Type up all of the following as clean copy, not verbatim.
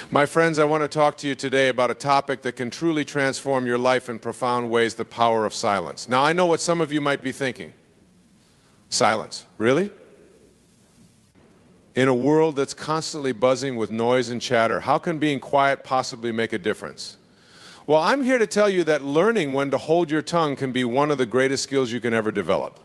My friends, I want to talk to you today about a topic that can truly transform your life in profound ways, the power of silence. Now, I know what some of you might be thinking. Silence, really? In a world that's constantly buzzing with noise and chatter, how can being quiet possibly make a difference? Well, I'm here to tell you that learning when to hold your tongue can be one of the greatest skills you can ever develop.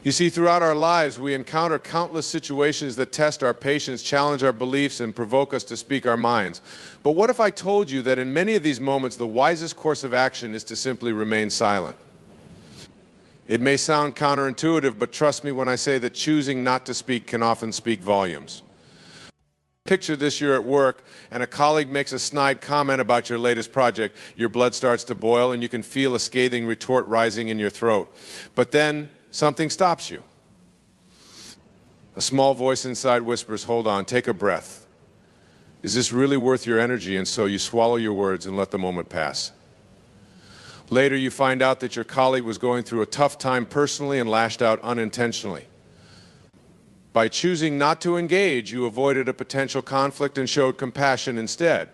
You see, throughout our lives, we encounter countless situations that test our patience, challenge our beliefs, and provoke us to speak our minds. But what if I told you that in many of these moments, the wisest course of action is to simply remain silent? It may sound counterintuitive, but trust me when I say that choosing not to speak can often speak volumes. Picture this: you're at work, and a colleague makes a snide comment about your latest project. Your blood starts to boil, and you can feel a scathing retort rising in your throat. But then something stops you. A small voice inside whispers, "Hold on, take a breath. Is this really worth your energy?" And so you swallow your words and let the moment pass. Later, you find out that your colleague was going through a tough time personally and lashed out unintentionally. By choosing not to engage, you avoided a potential conflict and showed compassion instead.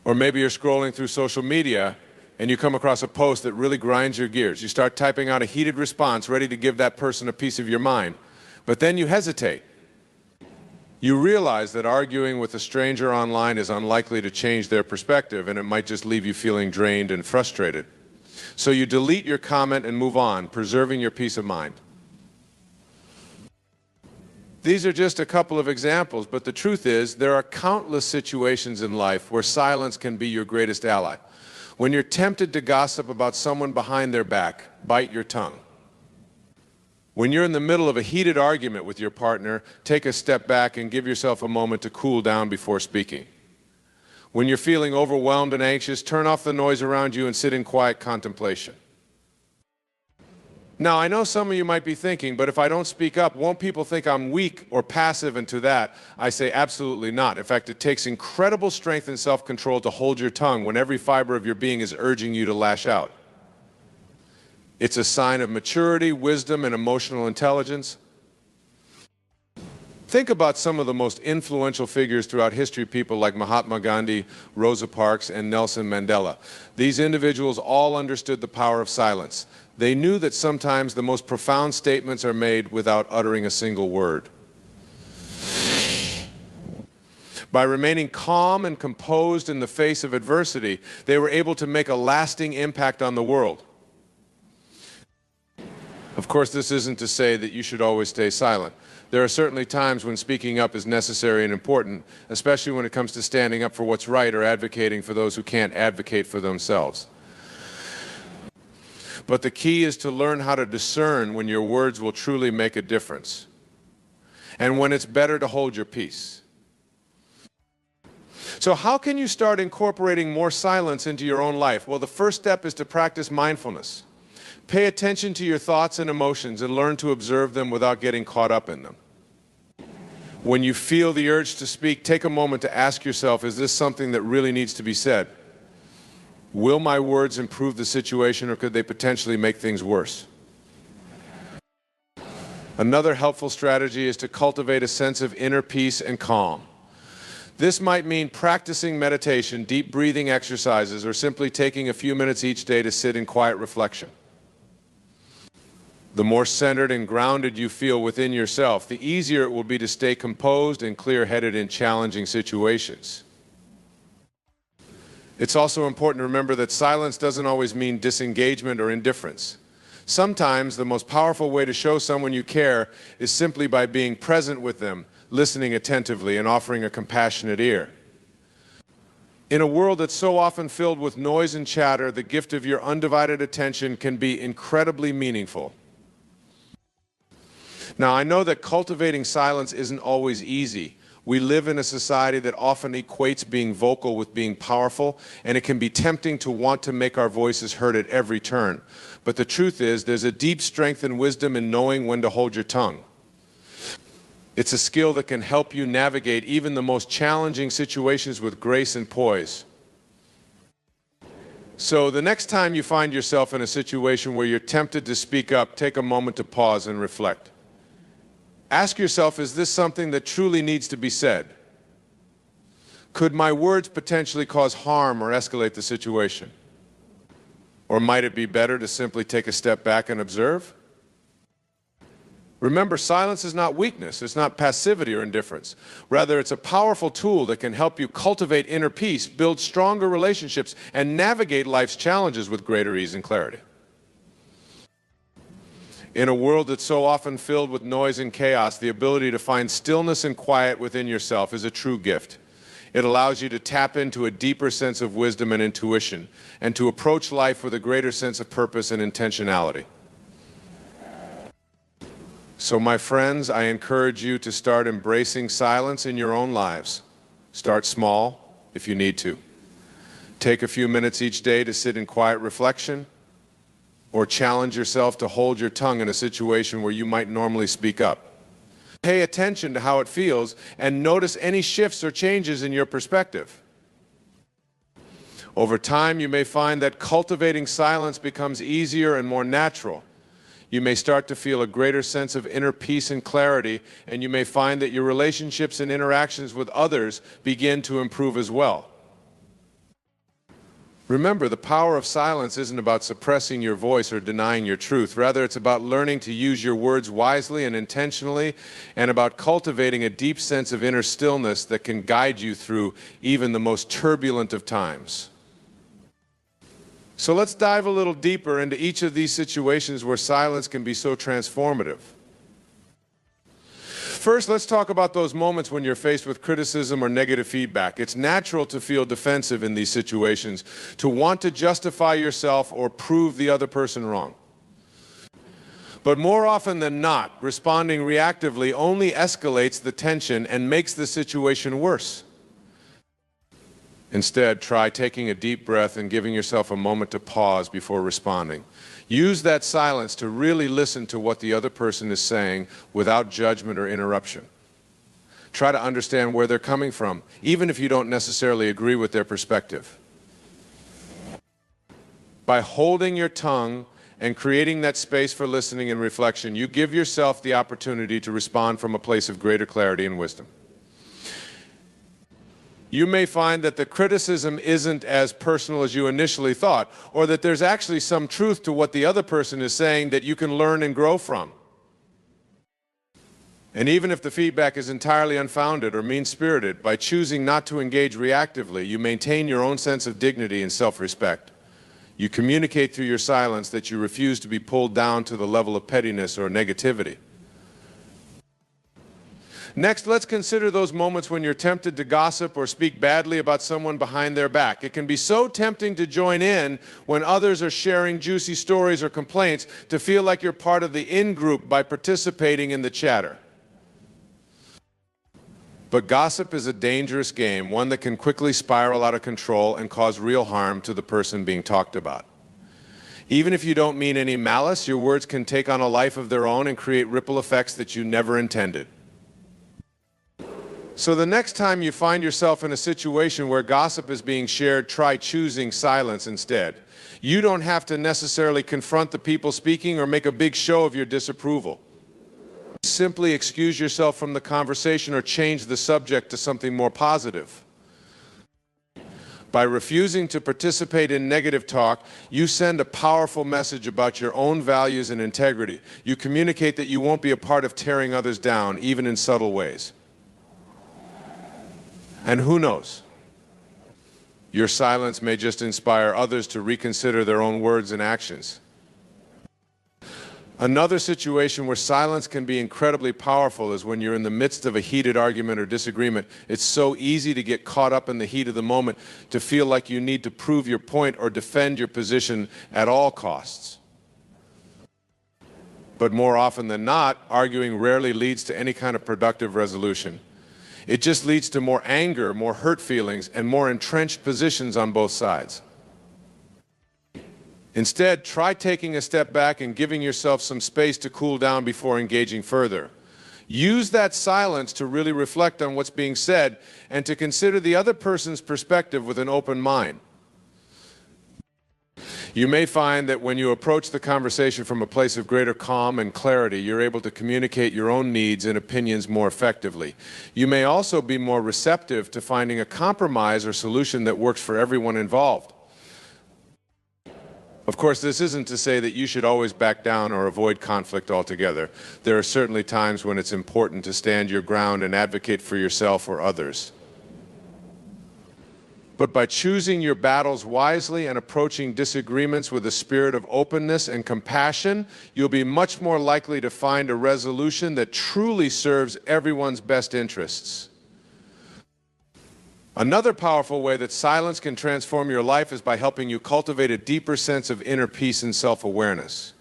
Or maybe you're scrolling through social media and you come across a post that really grinds your gears. You start typing out a heated response, ready to give that person a piece of your mind. But then you hesitate. You realize that arguing with a stranger online is unlikely to change their perspective, and it might just leave you feeling drained and frustrated. So you delete your comment and move on, preserving your peace of mind. These are just a couple of examples, but the truth is there are countless situations in life where silence can be your greatest ally. When you're tempted to gossip about someone behind their back, bite your tongue. When you're in the middle of a heated argument with your partner, take a step back and give yourself a moment to cool down before speaking. When you're feeling overwhelmed and anxious, turn off the noise around you and sit in quiet contemplation. Now, I know some of you might be thinking, but if I don't speak up, won't people think I'm weak or passive? And to that, I say absolutely not. In fact, it takes incredible strength and self-control to hold your tongue when every fiber of your being is urging you to lash out. It's a sign of maturity, wisdom, and emotional intelligence. Think about some of the most influential figures throughout history, people like Mahatma Gandhi, Rosa Parks, and Nelson Mandela. These individuals all understood the power of silence. They knew that sometimes the most profound statements are made without uttering a single word. By remaining calm and composed in the face of adversity, they were able to make a lasting impact on the world. Of course, this isn't to say that you should always stay silent. There are certainly times when speaking up is necessary and important, especially when it comes to standing up for what's right or advocating for those who can't advocate for themselves. But the key is to learn how to discern when your words will truly make a difference, and when it's better to hold your peace. So how can you start incorporating more silence into your own life? Well, the first step is to practice mindfulness. Pay attention to your thoughts and emotions and learn to observe them without getting caught up in them. When you feel the urge to speak, take a moment to ask yourself, is this something that really needs to be said? Will my words improve the situation, or could they potentially make things worse? Another helpful strategy is to cultivate a sense of inner peace and calm. This might mean practicing meditation, deep breathing exercises, or simply taking a few minutes each day to sit in quiet reflection. The more centered and grounded you feel within yourself, the easier it will be to stay composed and clear-headed in challenging situations. It's also important to remember that silence doesn't always mean disengagement or indifference. Sometimes the most powerful way to show someone you care is simply by being present with them, listening attentively, and offering a compassionate ear. In a world that's so often filled with noise and chatter, the gift of your undivided attention can be incredibly meaningful. Now, I know that cultivating silence isn't always easy. We live in a society that often equates being vocal with being powerful, and it can be tempting to want to make our voices heard at every turn. But the truth is, there's a deep strength and wisdom in knowing when to hold your tongue. It's a skill that can help you navigate even the most challenging situations with grace and poise. So the next time you find yourself in a situation where you're tempted to speak up, take a moment to pause and reflect. Ask yourself, is this something that truly needs to be said? Could my words potentially cause harm or escalate the situation? Or might it be better to simply take a step back and observe? Remember, silence is not weakness, it's not passivity or indifference. Rather, it's a powerful tool that can help you cultivate inner peace, build stronger relationships, and navigate life's challenges with greater ease and clarity. In a world that's so often filled with noise and chaos, the ability to find stillness and quiet within yourself is a true gift. It allows you to tap into a deeper sense of wisdom and intuition, and to approach life with a greater sense of purpose and intentionality. So, my friends, I encourage you to start embracing silence in your own lives. Start small, if you need to. Take a few minutes each day to sit in quiet reflection, or challenge yourself to hold your tongue in a situation where you might normally speak up. Pay attention to how it feels and notice any shifts or changes in your perspective. Over time, you may find that cultivating silence becomes easier and more natural. You may start to feel a greater sense of inner peace and clarity, and you may find that your relationships and interactions with others begin to improve as well. Remember, the power of silence isn't about suppressing your voice or denying your truth. Rather, it's about learning to use your words wisely and intentionally, and about cultivating a deep sense of inner stillness that can guide you through even the most turbulent of times. So let's dive a little deeper into each of these situations where silence can be so transformative. First, let's talk about those moments when you're faced with criticism or negative feedback. It's natural to feel defensive in these situations, to want to justify yourself or prove the other person wrong. But more often than not, responding reactively only escalates the tension and makes the situation worse. Instead, try taking a deep breath and giving yourself a moment to pause before responding. Use that silence to really listen to what the other person is saying without judgment or interruption. Try to understand where they're coming from, even if you don't necessarily agree with their perspective. By holding your tongue and creating that space for listening and reflection, you give yourself the opportunity to respond from a place of greater clarity and wisdom. You may find that the criticism isn't as personal as you initially thought, or that there's actually some truth to what the other person is saying that you can learn and grow from. And even if the feedback is entirely unfounded or mean-spirited, by choosing not to engage reactively, you maintain your own sense of dignity and self-respect. You communicate through your silence that you refuse to be pulled down to the level of pettiness or negativity. Next, let's consider those moments when you're tempted to gossip or speak badly about someone behind their back. It can be so tempting to join in when others are sharing juicy stories or complaints, to feel like you're part of the in-group by participating in the chatter. But gossip is a dangerous game, one that can quickly spiral out of control and cause real harm to the person being talked about. Even if you don't mean any malice, your words can take on a life of their own and create ripple effects that you never intended. So the next time you find yourself in a situation where gossip is being shared, try choosing silence instead. You don't have to necessarily confront the people speaking or make a big show of your disapproval. Simply excuse yourself from the conversation or change the subject to something more positive. By refusing to participate in negative talk, you send a powerful message about your own values and integrity. You communicate that you won't be a part of tearing others down, even in subtle ways. And who knows? Your silence may just inspire others to reconsider their own words and actions. Another situation where silence can be incredibly powerful is when you're in the midst of a heated argument or disagreement. It's so easy to get caught up in the heat of the moment, to feel like you need to prove your point or defend your position at all costs. But more often than not, arguing rarely leads to any kind of productive resolution. It just leads to more anger, more hurt feelings, and more entrenched positions on both sides. Instead, try taking a step back and giving yourself some space to cool down before engaging further. Use that silence to really reflect on what's being said and to consider the other person's perspective with an open mind. You may find that when you approach the conversation from a place of greater calm and clarity, you're able to communicate your own needs and opinions more effectively. You may also be more receptive to finding a compromise or solution that works for everyone involved. Of course, this isn't to say that you should always back down or avoid conflict altogether. There are certainly times when it's important to stand your ground and advocate for yourself or others. But by choosing your battles wisely and approaching disagreements with a spirit of openness and compassion, you'll be much more likely to find a resolution that truly serves everyone's best interests. Another powerful way that silence can transform your life is by helping you cultivate a deeper sense of inner peace and self-awareness.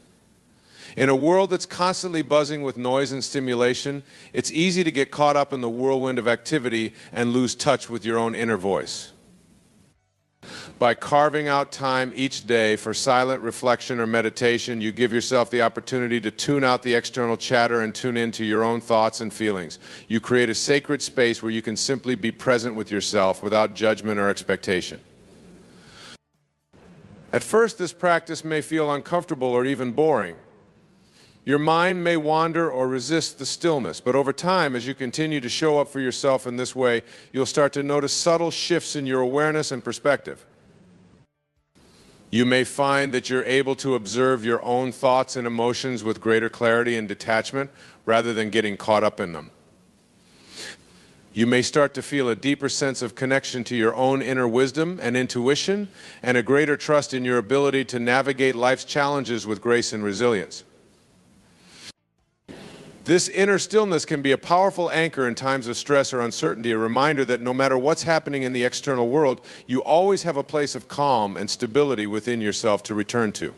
In a world that's constantly buzzing with noise and stimulation, it's easy to get caught up in the whirlwind of activity and lose touch with your own inner voice. By carving out time each day for silent reflection or meditation, you give yourself the opportunity to tune out the external chatter and tune into your own thoughts and feelings. You create a sacred space where you can simply be present with yourself without judgment or expectation. At first, this practice may feel uncomfortable or even boring. Your mind may wander or resist the stillness, but over time, as you continue to show up for yourself in this way, you'll start to notice subtle shifts in your awareness and perspective. You may find that you're able to observe your own thoughts and emotions with greater clarity and detachment rather than getting caught up in them. You may start to feel a deeper sense of connection to your own inner wisdom and intuition, and a greater trust in your ability to navigate life's challenges with grace and resilience. This inner stillness can be a powerful anchor in times of stress or uncertainty, a reminder that no matter what's happening in the external world, you always have a place of calm and stability within yourself to return to.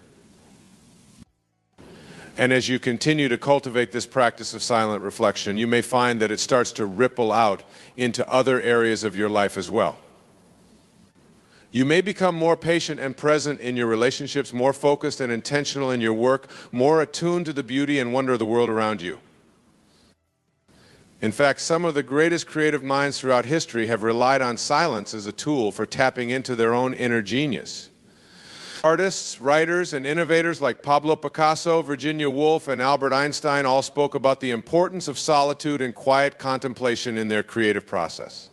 And as you continue to cultivate this practice of silent reflection, you may find that it starts to ripple out into other areas of your life as well. You may become more patient and present in your relationships, more focused and intentional in your work, more attuned to the beauty and wonder of the world around you. In fact, some of the greatest creative minds throughout history have relied on silence as a tool for tapping into their own inner genius. Artists, writers, and innovators like Pablo Picasso, Virginia Woolf, and Albert Einstein all spoke about the importance of solitude and quiet contemplation in their creative process.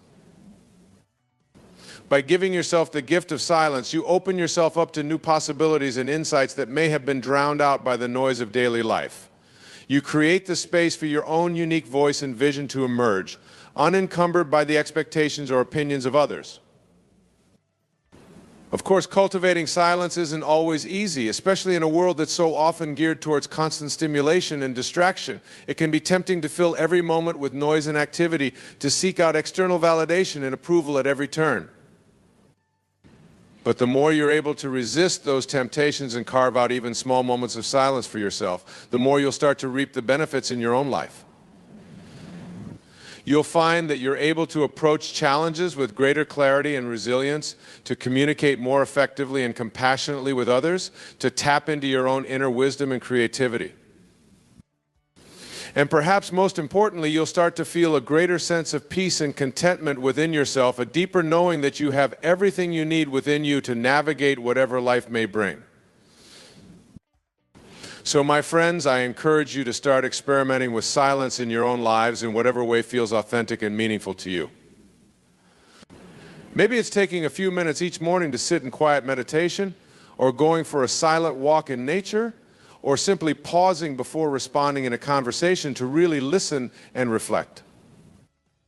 By giving yourself the gift of silence, you open yourself up to new possibilities and insights that may have been drowned out by the noise of daily life. You create the space for your own unique voice and vision to emerge, unencumbered by the expectations or opinions of others. Of course, cultivating silence isn't always easy, especially in a world that's so often geared towards constant stimulation and distraction. It can be tempting to fill every moment with noise and activity, to seek out external validation and approval at every turn. But the more you're able to resist those temptations and carve out even small moments of silence for yourself, the more you'll start to reap the benefits in your own life. You'll find that you're able to approach challenges with greater clarity and resilience, to communicate more effectively and compassionately with others, to tap into your own inner wisdom and creativity. And perhaps most importantly, you'll start to feel a greater sense of peace and contentment within yourself, a deeper knowing that you have everything you need within you to navigate whatever life may bring. So, my friends, I encourage you to start experimenting with silence in your own lives in whatever way feels authentic and meaningful to you. Maybe it's taking a few minutes each morning to sit in quiet meditation, or going for a silent walk in nature, or simply pausing before responding in a conversation to really listen and reflect.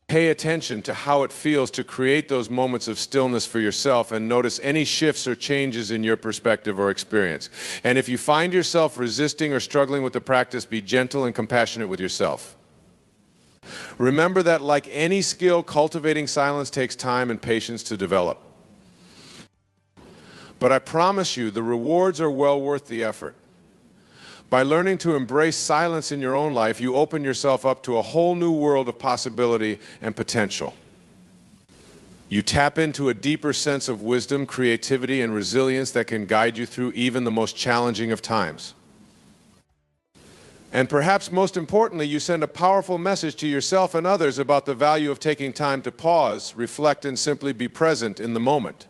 Pay attention to how it feels to create those moments of stillness for yourself, and notice any shifts or changes in your perspective or experience. And if you find yourself resisting or struggling with the practice, be gentle and compassionate with yourself. Remember that, like any skill, cultivating silence takes time and patience to develop. But I promise you, the rewards are well worth the effort. By learning to embrace silence in your own life, you open yourself up to a whole new world of possibility and potential. You tap into a deeper sense of wisdom, creativity, and resilience that can guide you through even the most challenging of times. And perhaps most importantly, you send a powerful message to yourself and others about the value of taking time to pause, reflect, and simply be present in the moment.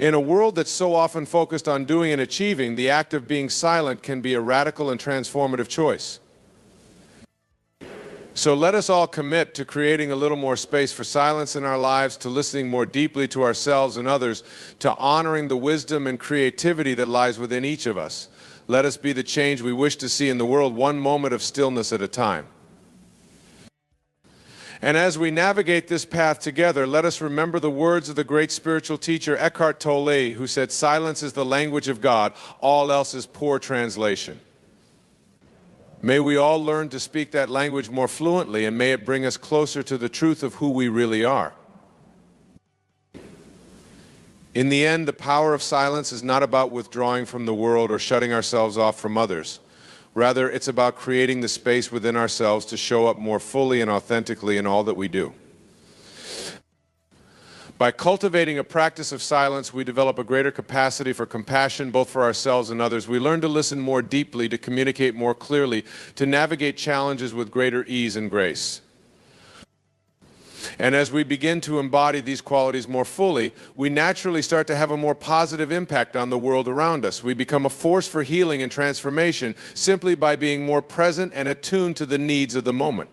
In a world that's so often focused on doing and achieving, the act of being silent can be a radical and transformative choice. So let us all commit to creating a little more space for silence in our lives, to listening more deeply to ourselves and others, to honoring the wisdom and creativity that lies within each of us. Let us be the change we wish to see in the world, one moment of stillness at a time. And as we navigate this path together, let us remember the words of the great spiritual teacher Eckhart Tolle, who said, "Silence is the language of God, all else is poor translation." May we all learn to speak that language more fluently, and may it bring us closer to the truth of who we really are. In the end, the power of silence is not about withdrawing from the world or shutting ourselves off from others. Rather, it's about creating the space within ourselves to show up more fully and authentically in all that we do. By cultivating a practice of silence, we develop a greater capacity for compassion, both for ourselves and others. We learn to listen more deeply, to communicate more clearly, to navigate challenges with greater ease and grace. And as we begin to embody these qualities more fully, we naturally start to have a more positive impact on the world around us. We become a force for healing and transformation simply by being more present and attuned to the needs of the moment.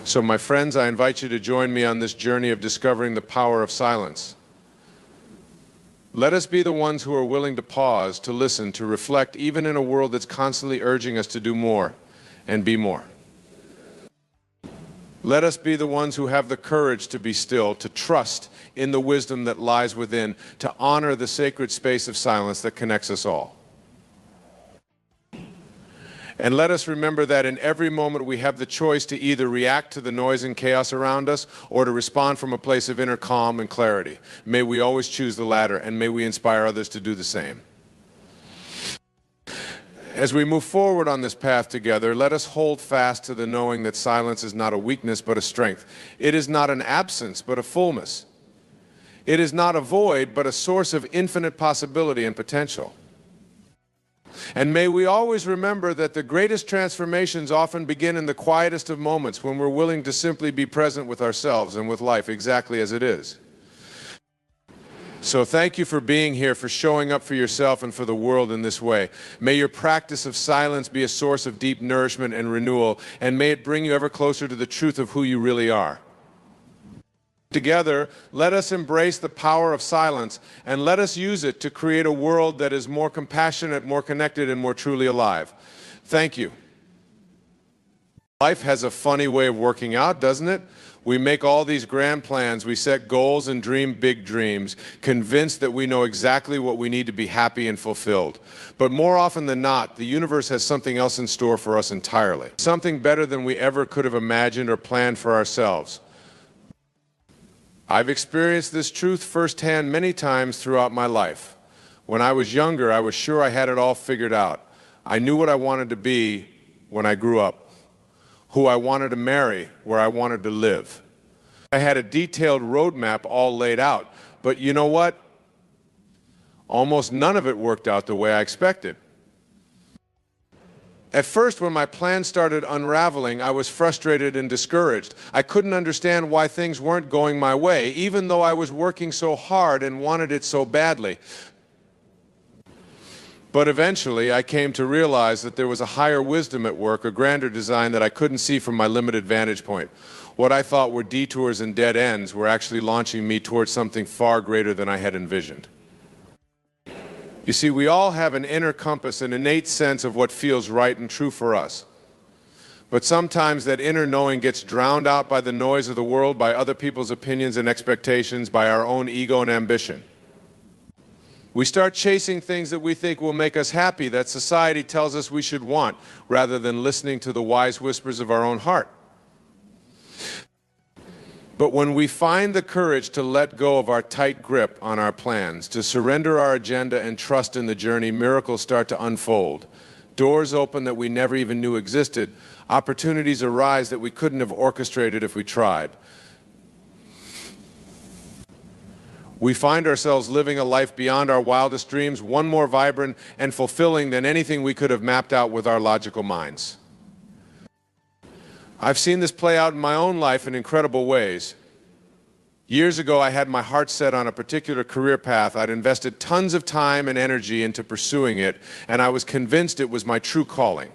So, my friends, I invite you to join me on this journey of discovering the power of silence. Let us be the ones who are willing to pause, to listen, to reflect, even in a world that's constantly urging us to do more and be more. Let us be the ones who have the courage to be still, to trust in the wisdom that lies within, to honor the sacred space of silence that connects us all. And let us remember that in every moment we have the choice to either react to the noise and chaos around us or to respond from a place of inner calm and clarity. May we always choose the latter, and may we inspire others to do the same. As we move forward on this path together, let us hold fast to the knowing that silence is not a weakness but a strength. It is not an absence but a fullness. It is not a void but a source of infinite possibility and potential. And may we always remember that the greatest transformations often begin in the quietest of moments, when we're willing to simply be present with ourselves and with life exactly as it is. So thank you for being here, for showing up for yourself and for the world in this way. May your practice of silence be a source of deep nourishment and renewal, and may it bring you ever closer to the truth of who you really are. Together, let us embrace the power of silence, and let us use it to create a world that is more compassionate, more connected, and more truly alive. Thank you. Life has a funny way of working out, doesn't it? We make all these grand plans, we set goals and dream big dreams, convinced that we know exactly what we need to be happy and fulfilled. But more often than not, the universe has something else in store for us entirely. Something better than we ever could have imagined or planned for ourselves. I've experienced this truth firsthand many times throughout my life. When I was younger, I was sure I had it all figured out. I knew what I wanted to be when I grew up, who I wanted to marry, where I wanted to live. I had a detailed roadmap all laid out, but you know what? Almost none of it worked out the way I expected. At first, when my plan started unraveling, I was frustrated and discouraged. I couldn't understand why things weren't going my way, even though I was working so hard and wanted it so badly. But eventually, I came to realize that there was a higher wisdom at work, a grander design that I couldn't see from my limited vantage point. What I thought were detours and dead ends were actually launching me towards something far greater than I had envisioned. You see, we all have an inner compass, an innate sense of what feels right and true for us. But sometimes that inner knowing gets drowned out by the noise of the world, by other people's opinions and expectations, by our own ego and ambition. We start chasing things that we think will make us happy, that society tells us we should want, rather than listening to the wise whispers of our own heart. But when we find the courage to let go of our tight grip on our plans, to surrender our agenda and trust in the journey, miracles start to unfold. Doors open that we never even knew existed. Opportunities arise that we couldn't have orchestrated if we tried. We find ourselves living a life beyond our wildest dreams, one more vibrant and fulfilling than anything we could have mapped out with our logical minds. I've seen this play out in my own life in incredible ways. Years ago, I had my heart set on a particular career path. I'd invested tons of time and energy into pursuing it, and I was convinced it was my true calling.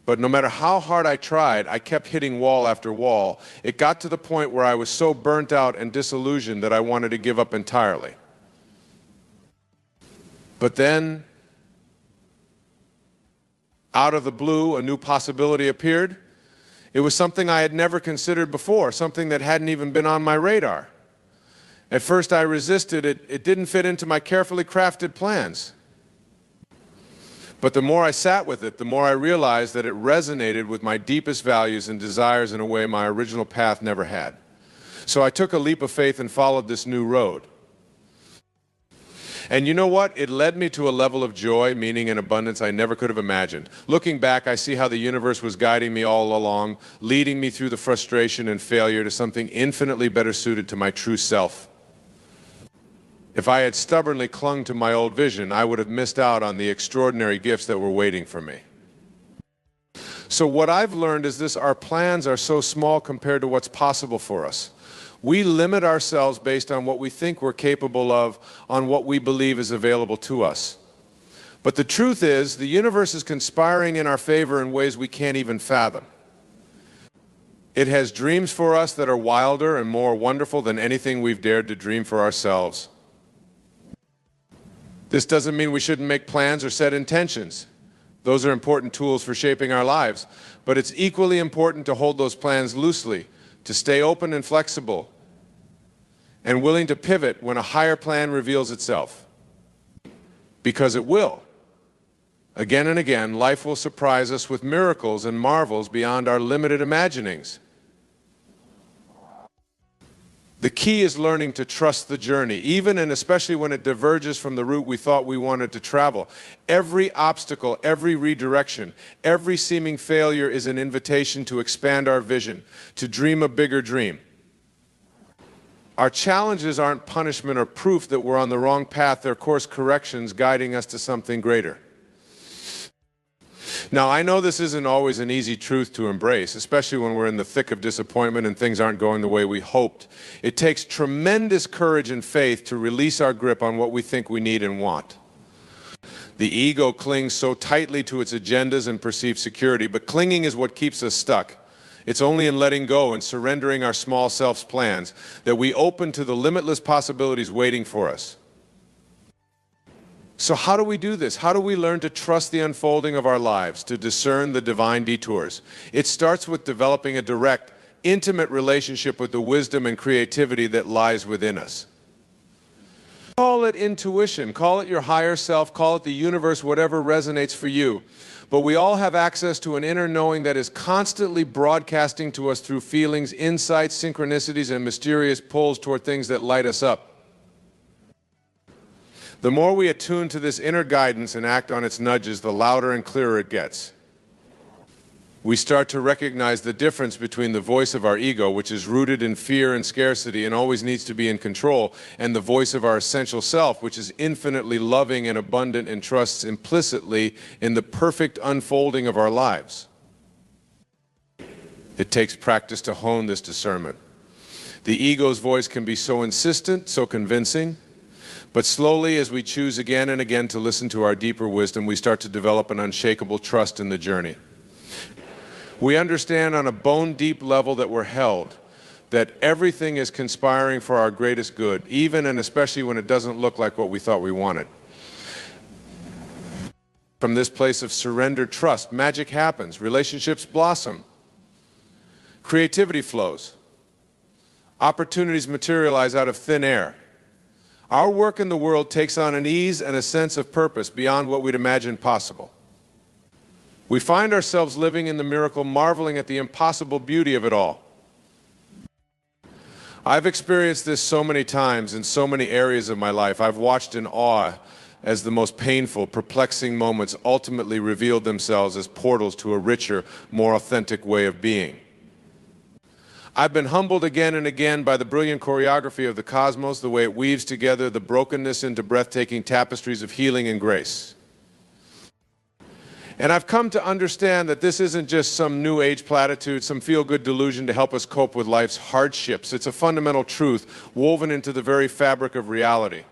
But no matter how hard I tried, I kept hitting wall after wall. It got to the point where I was so burnt out and disillusioned that I wanted to give up entirely. But then, out of the blue, a new possibility appeared. It was something I had never considered before, something that hadn't even been on my radar. At first I resisted it. It didn't fit into my carefully crafted plans. But the more I sat with it, the more I realized that it resonated with my deepest values and desires in a way my original path never had. So I took a leap of faith and followed this new road. And you know what? It led me to a level of joy, meaning, and abundance I never could have imagined. Looking back, I see how the universe was guiding me all along, leading me through the frustration and failure to something infinitely better suited to my true self. If I had stubbornly clung to my old vision, I would have missed out on the extraordinary gifts that were waiting for me. So what I've learned is this: our plans are so small compared to what's possible for us. We limit ourselves based on what we think we're capable of, on what we believe is available to us. But the truth is, the universe is conspiring in our favor in ways we can't even fathom. It has dreams for us that are wilder and more wonderful than anything we've dared to dream for ourselves. This doesn't mean we shouldn't make plans or set intentions. Those are important tools for shaping our lives. But it's equally important to hold those plans loosely, to stay open and flexible, and willing to pivot when a higher plan reveals itself. Because it will. Again and again, life will surprise us with miracles and marvels beyond our limited imaginings. The key is learning to trust the journey, even and especially when it diverges from the route we thought we wanted to travel. Every obstacle, every redirection, every seeming failure is an invitation to expand our vision, to dream a bigger dream. Our challenges aren't punishment or proof that we're on the wrong path. They're course corrections guiding us to something greater. Now, I know this isn't always an easy truth to embrace, especially when we're in the thick of disappointment and things aren't going the way we hoped. It takes tremendous courage and faith to release our grip on what we think we need and want. The ego clings so tightly to its agendas and perceived security, but clinging is what keeps us stuck. It's only in letting go and surrendering our small self's plans that we open to the limitless possibilities waiting for us. So how do we do this? How do we learn to trust the unfolding of our lives, to discern the divine detours? It starts with developing a direct, intimate relationship with the wisdom and creativity that lies within us. Call it intuition, call it your higher self, call it the universe, whatever resonates for you. But we all have access to an inner knowing that is constantly broadcasting to us through feelings, insights, synchronicities, and mysterious pulls toward things that light us up. The more we attune to this inner guidance and act on its nudges, the louder and clearer it gets. We start to recognize the difference between the voice of our ego, which is rooted in fear and scarcity and always needs to be in control, and the voice of our essential self, which is infinitely loving and abundant and trusts implicitly in the perfect unfolding of our lives. It takes practice to hone this discernment. The ego's voice can be so insistent, so convincing, but slowly, as we choose again and again to listen to our deeper wisdom, we start to develop an unshakable trust in the journey. We understand on a bone-deep level that we're held, that everything is conspiring for our greatest good, even and especially when it doesn't look like what we thought we wanted. From this place of surrendered trust, magic happens, relationships blossom, creativity flows, opportunities materialize out of thin air. Our work in the world takes on an ease and a sense of purpose beyond what we'd imagined possible. We find ourselves living in the miracle, marveling at the impossible beauty of it all. I've experienced this so many times in so many areas of my life. I've watched in awe as the most painful, perplexing moments ultimately revealed themselves as portals to a richer, more authentic way of being. I've been humbled again and again by the brilliant choreography of the cosmos, the way it weaves together the brokenness into breathtaking tapestries of healing and grace. And I've come to understand that this isn't just some new age platitude, some feel-good delusion to help us cope with life's hardships. It's a fundamental truth woven into the very fabric of reality.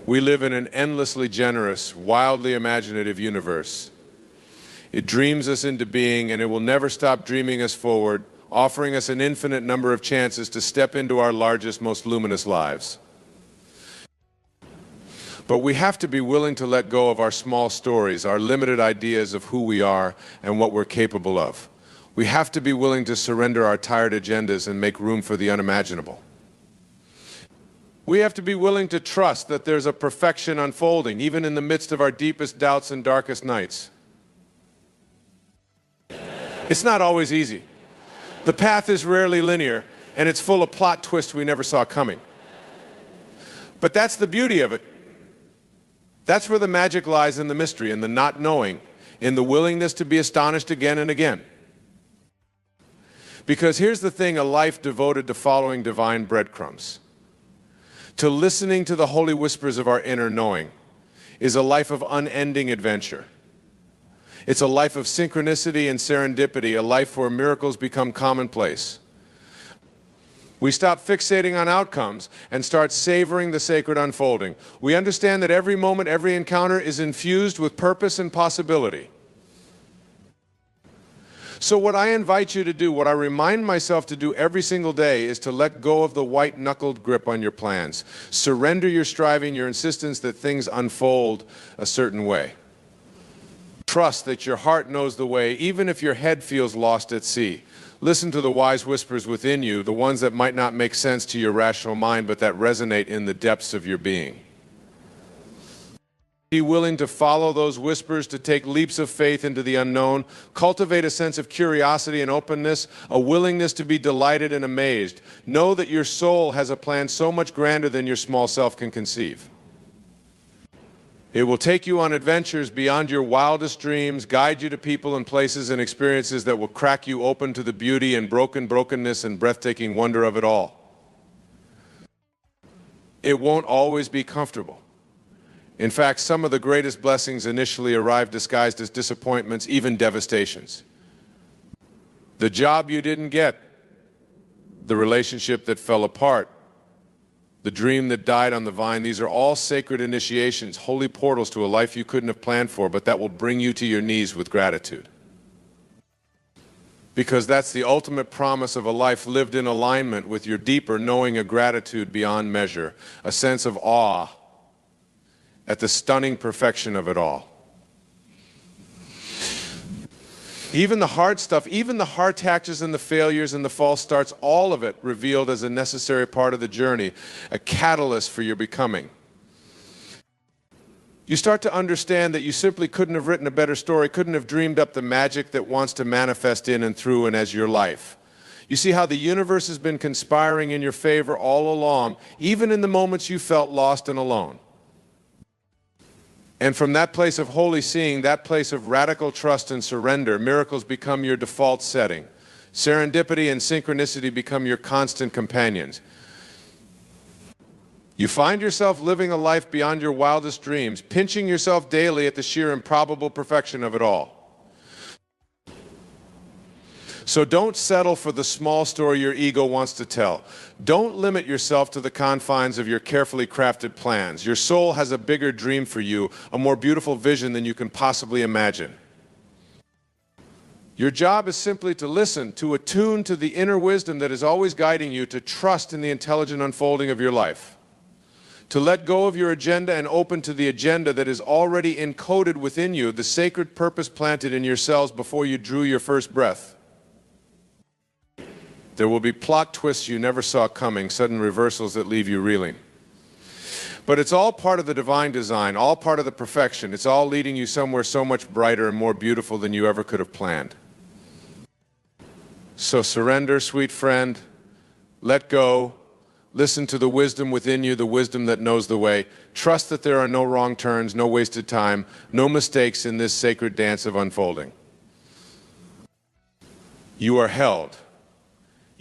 We live in an endlessly generous, wildly imaginative universe. It dreams us into being, and it will never stop dreaming us forward, offering us an infinite number of chances to step into our largest, most luminous lives. But we have to be willing to let go of our small stories, our limited ideas of who we are and what we're capable of. We have to be willing to surrender our tired agendas and make room for the unimaginable. We have to be willing to trust that there's a perfection unfolding, even in the midst of our deepest doubts and darkest nights. It's not always easy. The path is rarely linear, and it's full of plot twists we never saw coming. But that's the beauty of it. That's where the magic lies, in the mystery, in the not knowing, in the willingness to be astonished again and again. Because here's the thing, a life devoted to following divine breadcrumbs, to listening to the holy whispers of our inner knowing, is a life of unending adventure. It's a life of synchronicity and serendipity, a life where miracles become commonplace. We stop fixating on outcomes and start savoring the sacred unfolding. We understand that every moment, every encounter is infused with purpose and possibility. So what I invite you to do, what I remind myself to do every single day, is to let go of the white-knuckled grip on your plans. Surrender your striving, your insistence that things unfold a certain way. Trust that your heart knows the way, even if your head feels lost at sea. Listen to the wise whispers within you, the ones that might not make sense to your rational mind, but that resonate in the depths of your being. Be willing to follow those whispers, to take leaps of faith into the unknown, cultivate a sense of curiosity and openness, a willingness to be delighted and amazed. Know that your soul has a plan so much grander than your small self can conceive. It will take you on adventures beyond your wildest dreams, guide you to people and places and experiences that will crack you open to the beauty and brokenness and breathtaking wonder of it all. It won't always be comfortable. In fact, some of the greatest blessings initially arrive disguised as disappointments, even devastations. The job you didn't get, the relationship that fell apart, the dream that died on the vine, these are all sacred initiations, holy portals to a life you couldn't have planned for, but that will bring you to your knees with gratitude. Because that's the ultimate promise of a life lived in alignment with your deeper knowing of gratitude beyond measure, a sense of awe at the stunning perfection of it all. Even the hard stuff, even the hard taxes and the failures and the false starts, all of it revealed as a necessary part of the journey, a catalyst for your becoming. You start to understand that you simply couldn't have written a better story, couldn't have dreamed up the magic that wants to manifest in and through and as your life. You see how the universe has been conspiring in your favor all along, even in the moments you felt lost and alone. And from that place of holy seeing, that place of radical trust and surrender, miracles become your default setting. Serendipity and synchronicity become your constant companions. You find yourself living a life beyond your wildest dreams, pinching yourself daily at the sheer improbable perfection of it all. So don't settle for the small story your ego wants to tell. Don't limit yourself to the confines of your carefully crafted plans. Your soul has a bigger dream for you, a more beautiful vision than you can possibly imagine. Your job is simply to listen, to attune to the inner wisdom that is always guiding you, to trust in the intelligent unfolding of your life, to let go of your agenda and open to the agenda that is already encoded within you, the sacred purpose planted in your cells before you drew your first breath. There will be plot twists you never saw coming, sudden reversals that leave you reeling. But it's all part of the divine design, all part of the perfection. It's all leading you somewhere so much brighter and more beautiful than you ever could have planned. So surrender, sweet friend. Let go. Listen to the wisdom within you, the wisdom that knows the way. Trust that there are no wrong turns, no wasted time, no mistakes in this sacred dance of unfolding. You are held.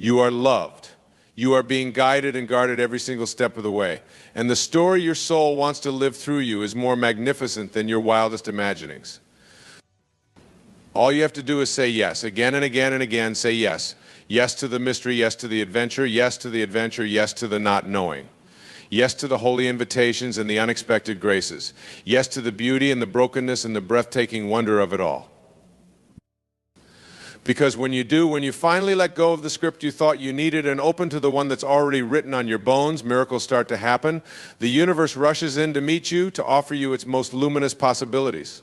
You are loved. You are being guided and guarded every single step of the way. And the story your soul wants to live through you is more magnificent than your wildest imaginings. All you have to do is say yes. Again and again and again, say yes. Yes to the mystery, yes to the adventure, yes to the adventure, yes to the not knowing. Yes to the holy invitations and the unexpected graces. Yes to the beauty and the brokenness and the breathtaking wonder of it all. Because when you finally let go of the script you thought you needed and open to the one that's already written on your bones, miracles start to happen. The universe rushes in to meet you, to offer you its most luminous possibilities.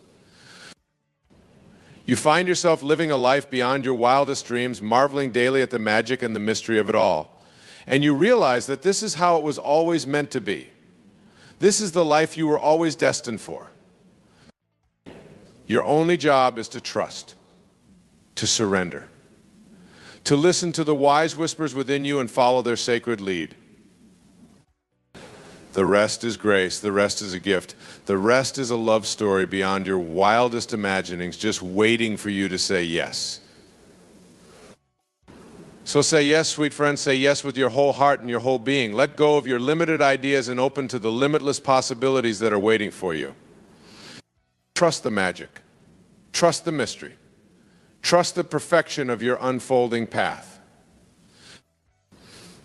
You find yourself living a life beyond your wildest dreams, marveling daily at the magic and the mystery of it all. And you realize that this is how it was always meant to be. This is the life you were always destined for. Your only job is to trust, to surrender, to listen to the wise whispers within you and follow their sacred lead. The rest is grace, the rest is a gift. The rest is a love story beyond your wildest imaginings, just waiting for you to say yes. So say yes, sweet friend, say yes with your whole heart and your whole being. Let go of your limited ideas and open to the limitless possibilities that are waiting for you. Trust the magic. Trust the mystery. Trust the perfection of your unfolding path.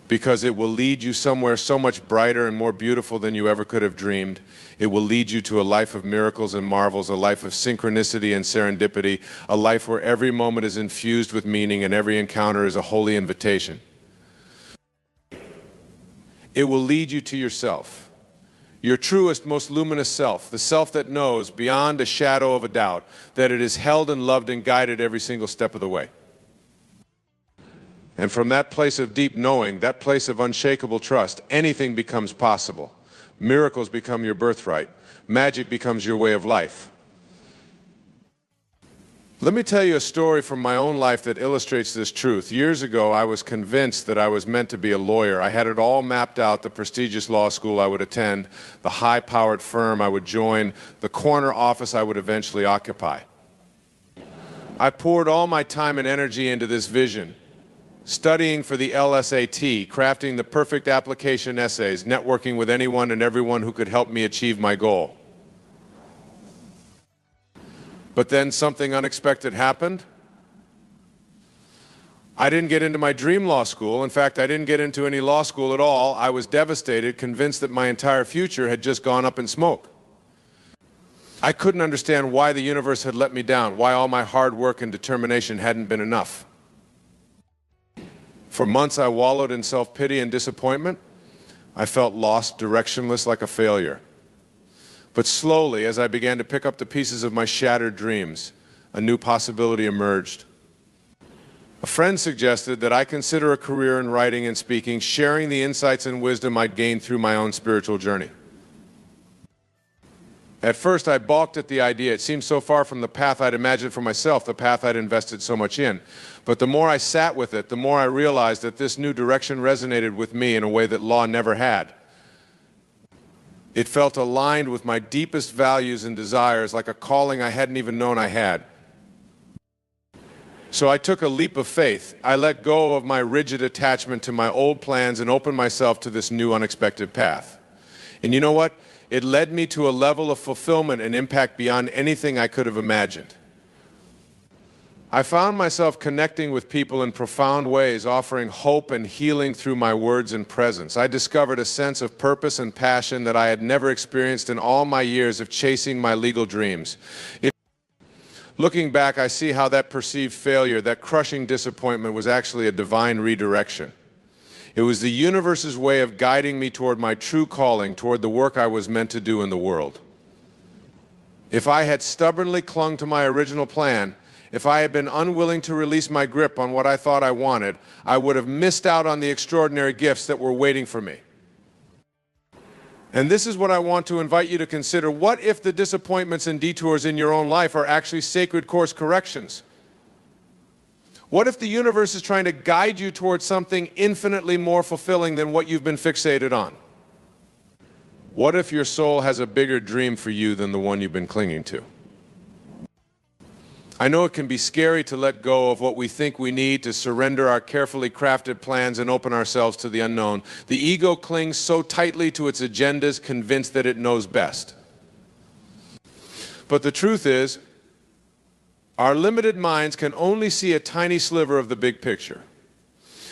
Because it will lead you somewhere so much brighter and more beautiful than you ever could have dreamed. It will lead you to a life of miracles and marvels, a life of synchronicity and serendipity, a life where every moment is infused with meaning and every encounter is a holy invitation. It will lead you to yourself, your truest, most luminous self, the self that knows beyond a shadow of a doubt that it is held and loved and guided every single step of the way. And from that place of deep knowing, that place of unshakable trust, anything becomes possible. Miracles become your birthright. Magic becomes your way of life. Let me tell you a story from my own life that illustrates this truth. Years ago, I was convinced that I was meant to be a lawyer. I had it all mapped out, the prestigious law school I would attend, the high-powered firm I would join, the corner office I would eventually occupy. I poured all my time and energy into this vision. Studying for the LSAT, crafting the perfect application essays, networking with anyone and everyone who could help me achieve my goal. But then something unexpected happened. I didn't get into my dream law school. In fact, I didn't get into any law school at all. I was devastated, convinced that my entire future had just gone up in smoke. I couldn't understand why the universe had let me down, why all my hard work and determination hadn't been enough. For months, I wallowed in self-pity and disappointment. I felt lost, directionless, like a failure. But slowly, as I began to pick up the pieces of my shattered dreams, a new possibility emerged. A friend suggested that I consider a career in writing and speaking, sharing the insights and wisdom I'd gained through my own spiritual journey. At first, I balked at the idea. It seemed so far from the path I'd imagined for myself, the path I'd invested so much in. But the more I sat with it, the more I realized that this new direction resonated with me in a way that law never had. It felt aligned with my deepest values and desires, like a calling I hadn't even known I had. So I took a leap of faith. I let go of my rigid attachment to my old plans and opened myself to this new unexpected path. And you know what? It led me to a level of fulfillment and impact beyond anything I could have imagined. I found myself connecting with people in profound ways, offering hope and healing through my words and presence. I discovered a sense of purpose and passion that I had never experienced in all my years of chasing my legal dreams. Looking back, I see how that perceived failure, that crushing disappointment, was actually a divine redirection. It was the universe's way of guiding me toward my true calling, toward the work I was meant to do in the world. If I had stubbornly clung to my original plan, if I had been unwilling to release my grip on what I thought I wanted, I would have missed out on the extraordinary gifts that were waiting for me. And this is what I want to invite you to consider. What if the disappointments and detours in your own life are actually sacred course corrections? What if the universe is trying to guide you towards something infinitely more fulfilling than what you've been fixated on? What if your soul has a bigger dream for you than the one you've been clinging to? I know it can be scary to let go of what we think we need, to surrender our carefully crafted plans and open ourselves to the unknown. The ego clings so tightly to its agendas, convinced that it knows best. But the truth is, our limited minds can only see a tiny sliver of the big picture.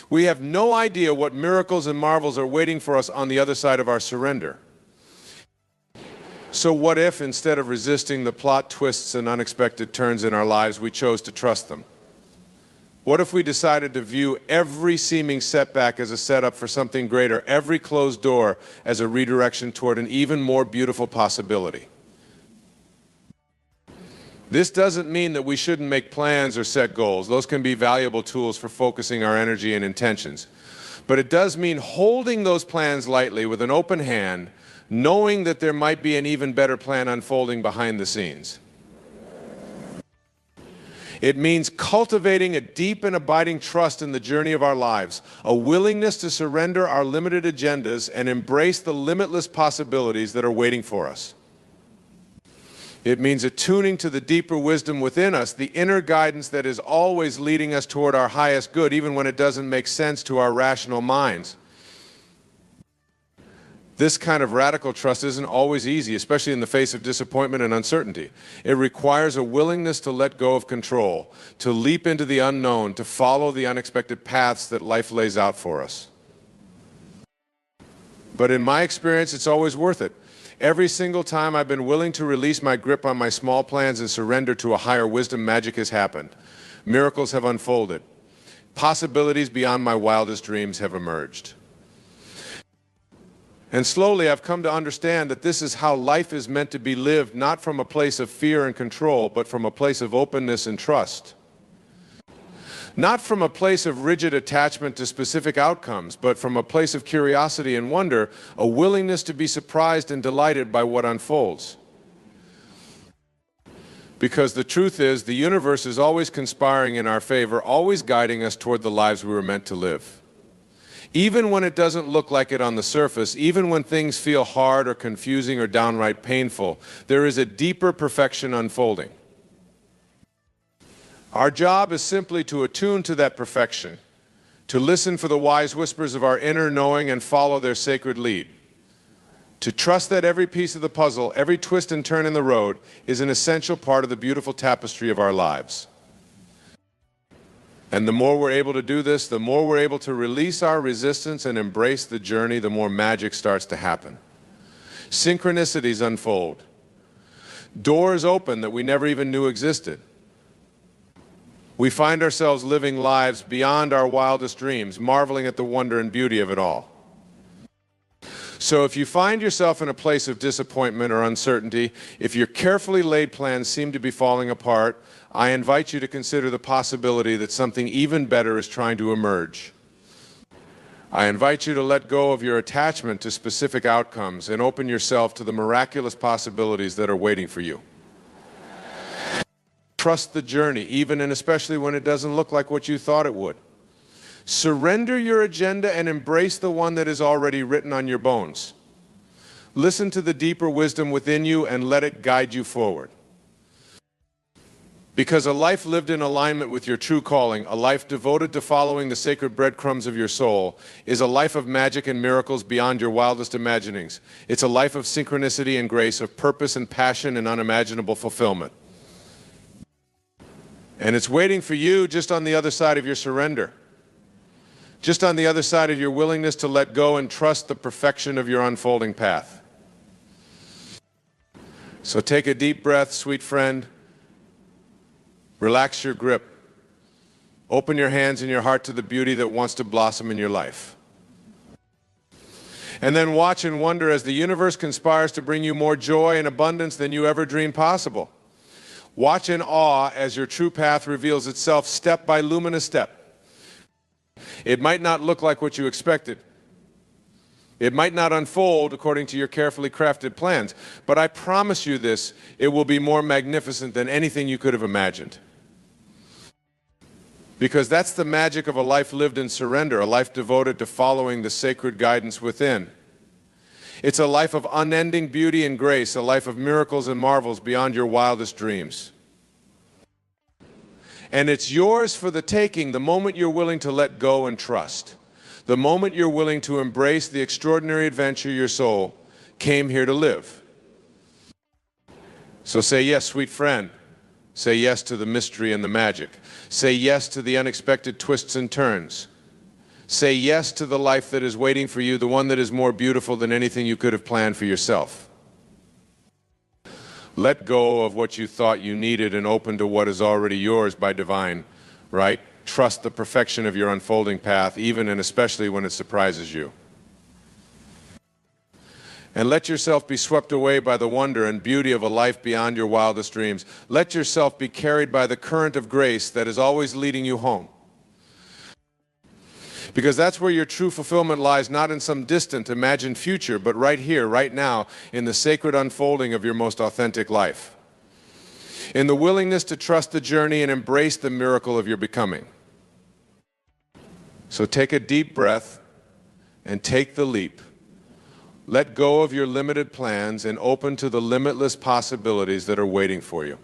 We have no idea what miracles and marvels are waiting for us on the other side of our surrender. So what if, instead of resisting the plot twists and unexpected turns in our lives, we chose to trust them? What if we decided to view every seeming setback as a setup for something greater, every closed door as a redirection toward an even more beautiful possibility? This doesn't mean that we shouldn't make plans or set goals. Those can be valuable tools for focusing our energy and intentions. But it does mean holding those plans lightly with an open hand, knowing that there might be an even better plan unfolding behind the scenes. It means cultivating a deep and abiding trust in the journey of our lives, a willingness to surrender our limited agendas and embrace the limitless possibilities that are waiting for us. It means attuning to the deeper wisdom within us, the inner guidance that is always leading us toward our highest good, even when it doesn't make sense to our rational minds. This kind of radical trust isn't always easy, especially in the face of disappointment and uncertainty. It requires a willingness to let go of control, to leap into the unknown, to follow the unexpected paths that life lays out for us. But in my experience, it's always worth it. Every single time I've been willing to release my grip on my small plans and surrender to a higher wisdom, magic has happened. Miracles have unfolded. Possibilities beyond my wildest dreams have emerged. And slowly I've come to understand that this is how life is meant to be lived, not from a place of fear and control, but from a place of openness and trust. Not from a place of rigid attachment to specific outcomes, but from a place of curiosity and wonder, a willingness to be surprised and delighted by what unfolds. Because the truth is, the universe is always conspiring in our favor, always guiding us toward the lives we were meant to live. Even when it doesn't look like it on the surface, even when things feel hard or confusing or downright painful, there is a deeper perfection unfolding. Our job is simply to attune to that perfection, to listen for the wise whispers of our inner knowing and follow their sacred lead. To trust that every piece of the puzzle, every twist and turn in the road, is an essential part of the beautiful tapestry of our lives. And the more we're able to do this, the more we're able to release our resistance and embrace the journey, the more magic starts to happen. Synchronicities unfold. Doors open that we never even knew existed. We find ourselves living lives beyond our wildest dreams, marveling at the wonder and beauty of it all. So if you find yourself in a place of disappointment or uncertainty, if your carefully laid plans seem to be falling apart, I invite you to consider the possibility that something even better is trying to emerge. I invite you to let go of your attachment to specific outcomes and open yourself to the miraculous possibilities that are waiting for you. Trust the journey, even and especially when it doesn't look like what you thought it would. Surrender your agenda and embrace the one that is already written on your bones. Listen to the deeper wisdom within you and let it guide you forward. Because a life lived in alignment with your true calling, a life devoted to following the sacred breadcrumbs of your soul, is a life of magic and miracles beyond your wildest imaginings. It's a life of synchronicity and grace, of purpose and passion and unimaginable fulfillment. And it's waiting for you just on the other side of your surrender. Just on the other side of your willingness to let go and trust the perfection of your unfolding path. So take a deep breath, sweet friend. Relax your grip. Open your hands and your heart to the beauty that wants to blossom in your life. And then watch and wonder as the universe conspires to bring you more joy and abundance than you ever dreamed possible. Watch in awe as your true path reveals itself step by luminous step. It might not look like what you expected. It might not unfold according to your carefully crafted plans, but I promise you this, it will be more magnificent than anything you could have imagined. Because that's the magic of a life lived in surrender, a life devoted to following the sacred guidance within. It's a life of unending beauty and grace, a life of miracles and marvels beyond your wildest dreams. And it's yours for the taking the moment you're willing to let go and trust. The moment you're willing to embrace the extraordinary adventure your soul came here to live. So say yes, sweet friend. Say yes to the mystery and the magic. Say yes to the unexpected twists and turns. Say yes to the life that is waiting for you, the one that is more beautiful than anything you could have planned for yourself. Let go of what you thought you needed and open to what is already yours by divine right. Trust the perfection of your unfolding path, even and especially when it surprises you. And let yourself be swept away by the wonder and beauty of a life beyond your wildest dreams. Let yourself be carried by the current of grace that is always leading you home. Because that's where your true fulfillment lies, not in some distant, imagined future, but right here, right now, in the sacred unfolding of your most authentic life. In the willingness to trust the journey and embrace the miracle of your becoming. So take a deep breath and take the leap. Let go of your limited plans and open to the limitless possibilities that are waiting for you.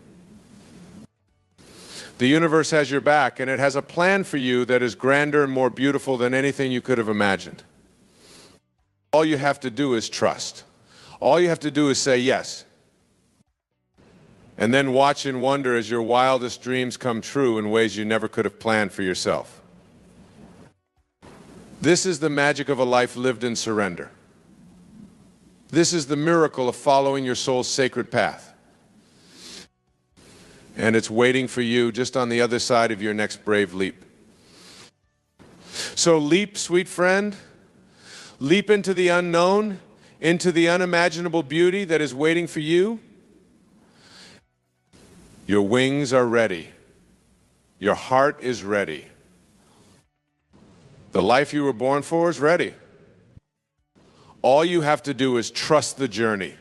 The universe has your back, and it has a plan for you that is grander and more beautiful than anything you could have imagined. All you have to do is trust. All you have to do is say yes. And then watch and wonder as your wildest dreams come true in ways you never could have planned for yourself. This is the magic of a life lived in surrender. This is the miracle of following your soul's sacred path. And it's waiting for you just on the other side of your next brave leap. So leap, sweet friend. Leap into the unknown, into the unimaginable beauty that is waiting for you. Your wings are ready. Your heart is ready. The life you were born for is ready. All you have to do is trust the journey.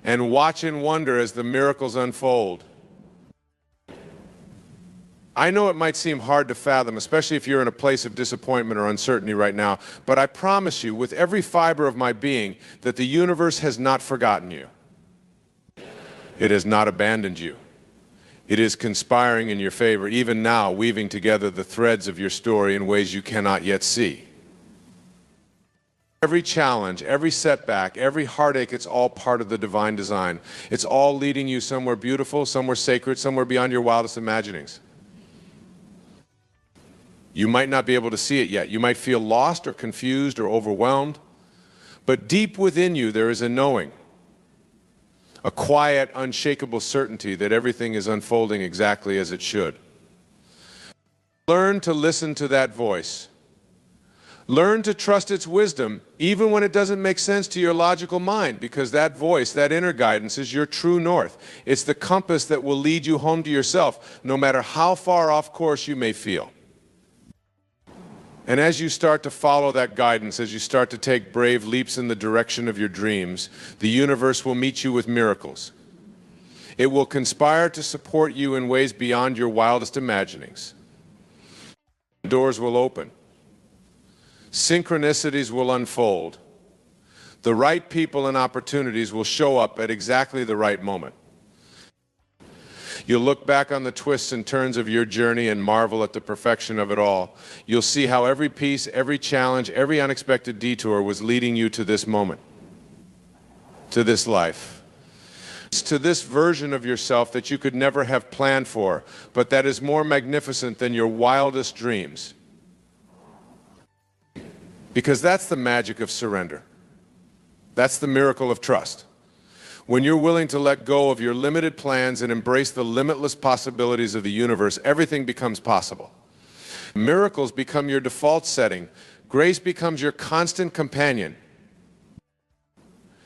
And watch and wonder as the miracles unfold. I know it might seem hard to fathom, especially if you're in a place of disappointment or uncertainty right now, but I promise you, with every fiber of my being, that the universe has not forgotten you. It has not abandoned you. It is conspiring in your favor, even now, weaving together the threads of your story in ways you cannot yet see. Every challenge, every setback, every heartache, it's all part of the divine design. It's all leading you somewhere beautiful, somewhere sacred, somewhere beyond your wildest imaginings. You might not be able to see it yet. You might feel lost or confused or overwhelmed. But deep within you, there is a knowing, a quiet, unshakable certainty that everything is unfolding exactly as it should. Learn to listen to that voice. Learn to trust its wisdom, even when it doesn't make sense to your logical mind, because that voice, that inner guidance, is your true north. It's the compass that will lead you home to yourself, no matter how far off course you may feel. And as you start to follow that guidance, as you start to take brave leaps in the direction of your dreams, the universe will meet you with miracles. It will conspire to support you in ways beyond your wildest imaginings. Doors will open. Synchronicities will unfold. The right people and opportunities will show up at exactly the right moment. You'll look back on the twists and turns of your journey and marvel at the perfection of it all. You'll see how every piece, every challenge, every unexpected detour was leading you to this moment, to this life, to this version of yourself that you could never have planned for, but that is more magnificent than your wildest dreams. Because that's the magic of surrender. That's the miracle of trust. When you're willing to let go of your limited plans and embrace the limitless possibilities of the universe, everything becomes possible. Miracles become your default setting. Grace becomes your constant companion.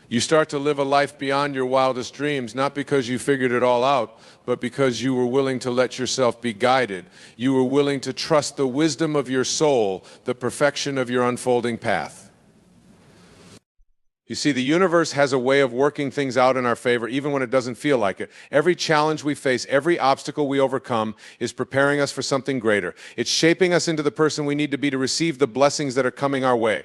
You start to live a life beyond your wildest dreams, not because you figured it all out, but because you were willing to let yourself be guided. You were willing to trust the wisdom of your soul, the perfection of your unfolding path. You see, the universe has a way of working things out in our favor, even when it doesn't feel like it. Every challenge we face, every obstacle we overcome is preparing us for something greater. It's shaping us into the person we need to be to receive the blessings that are coming our way.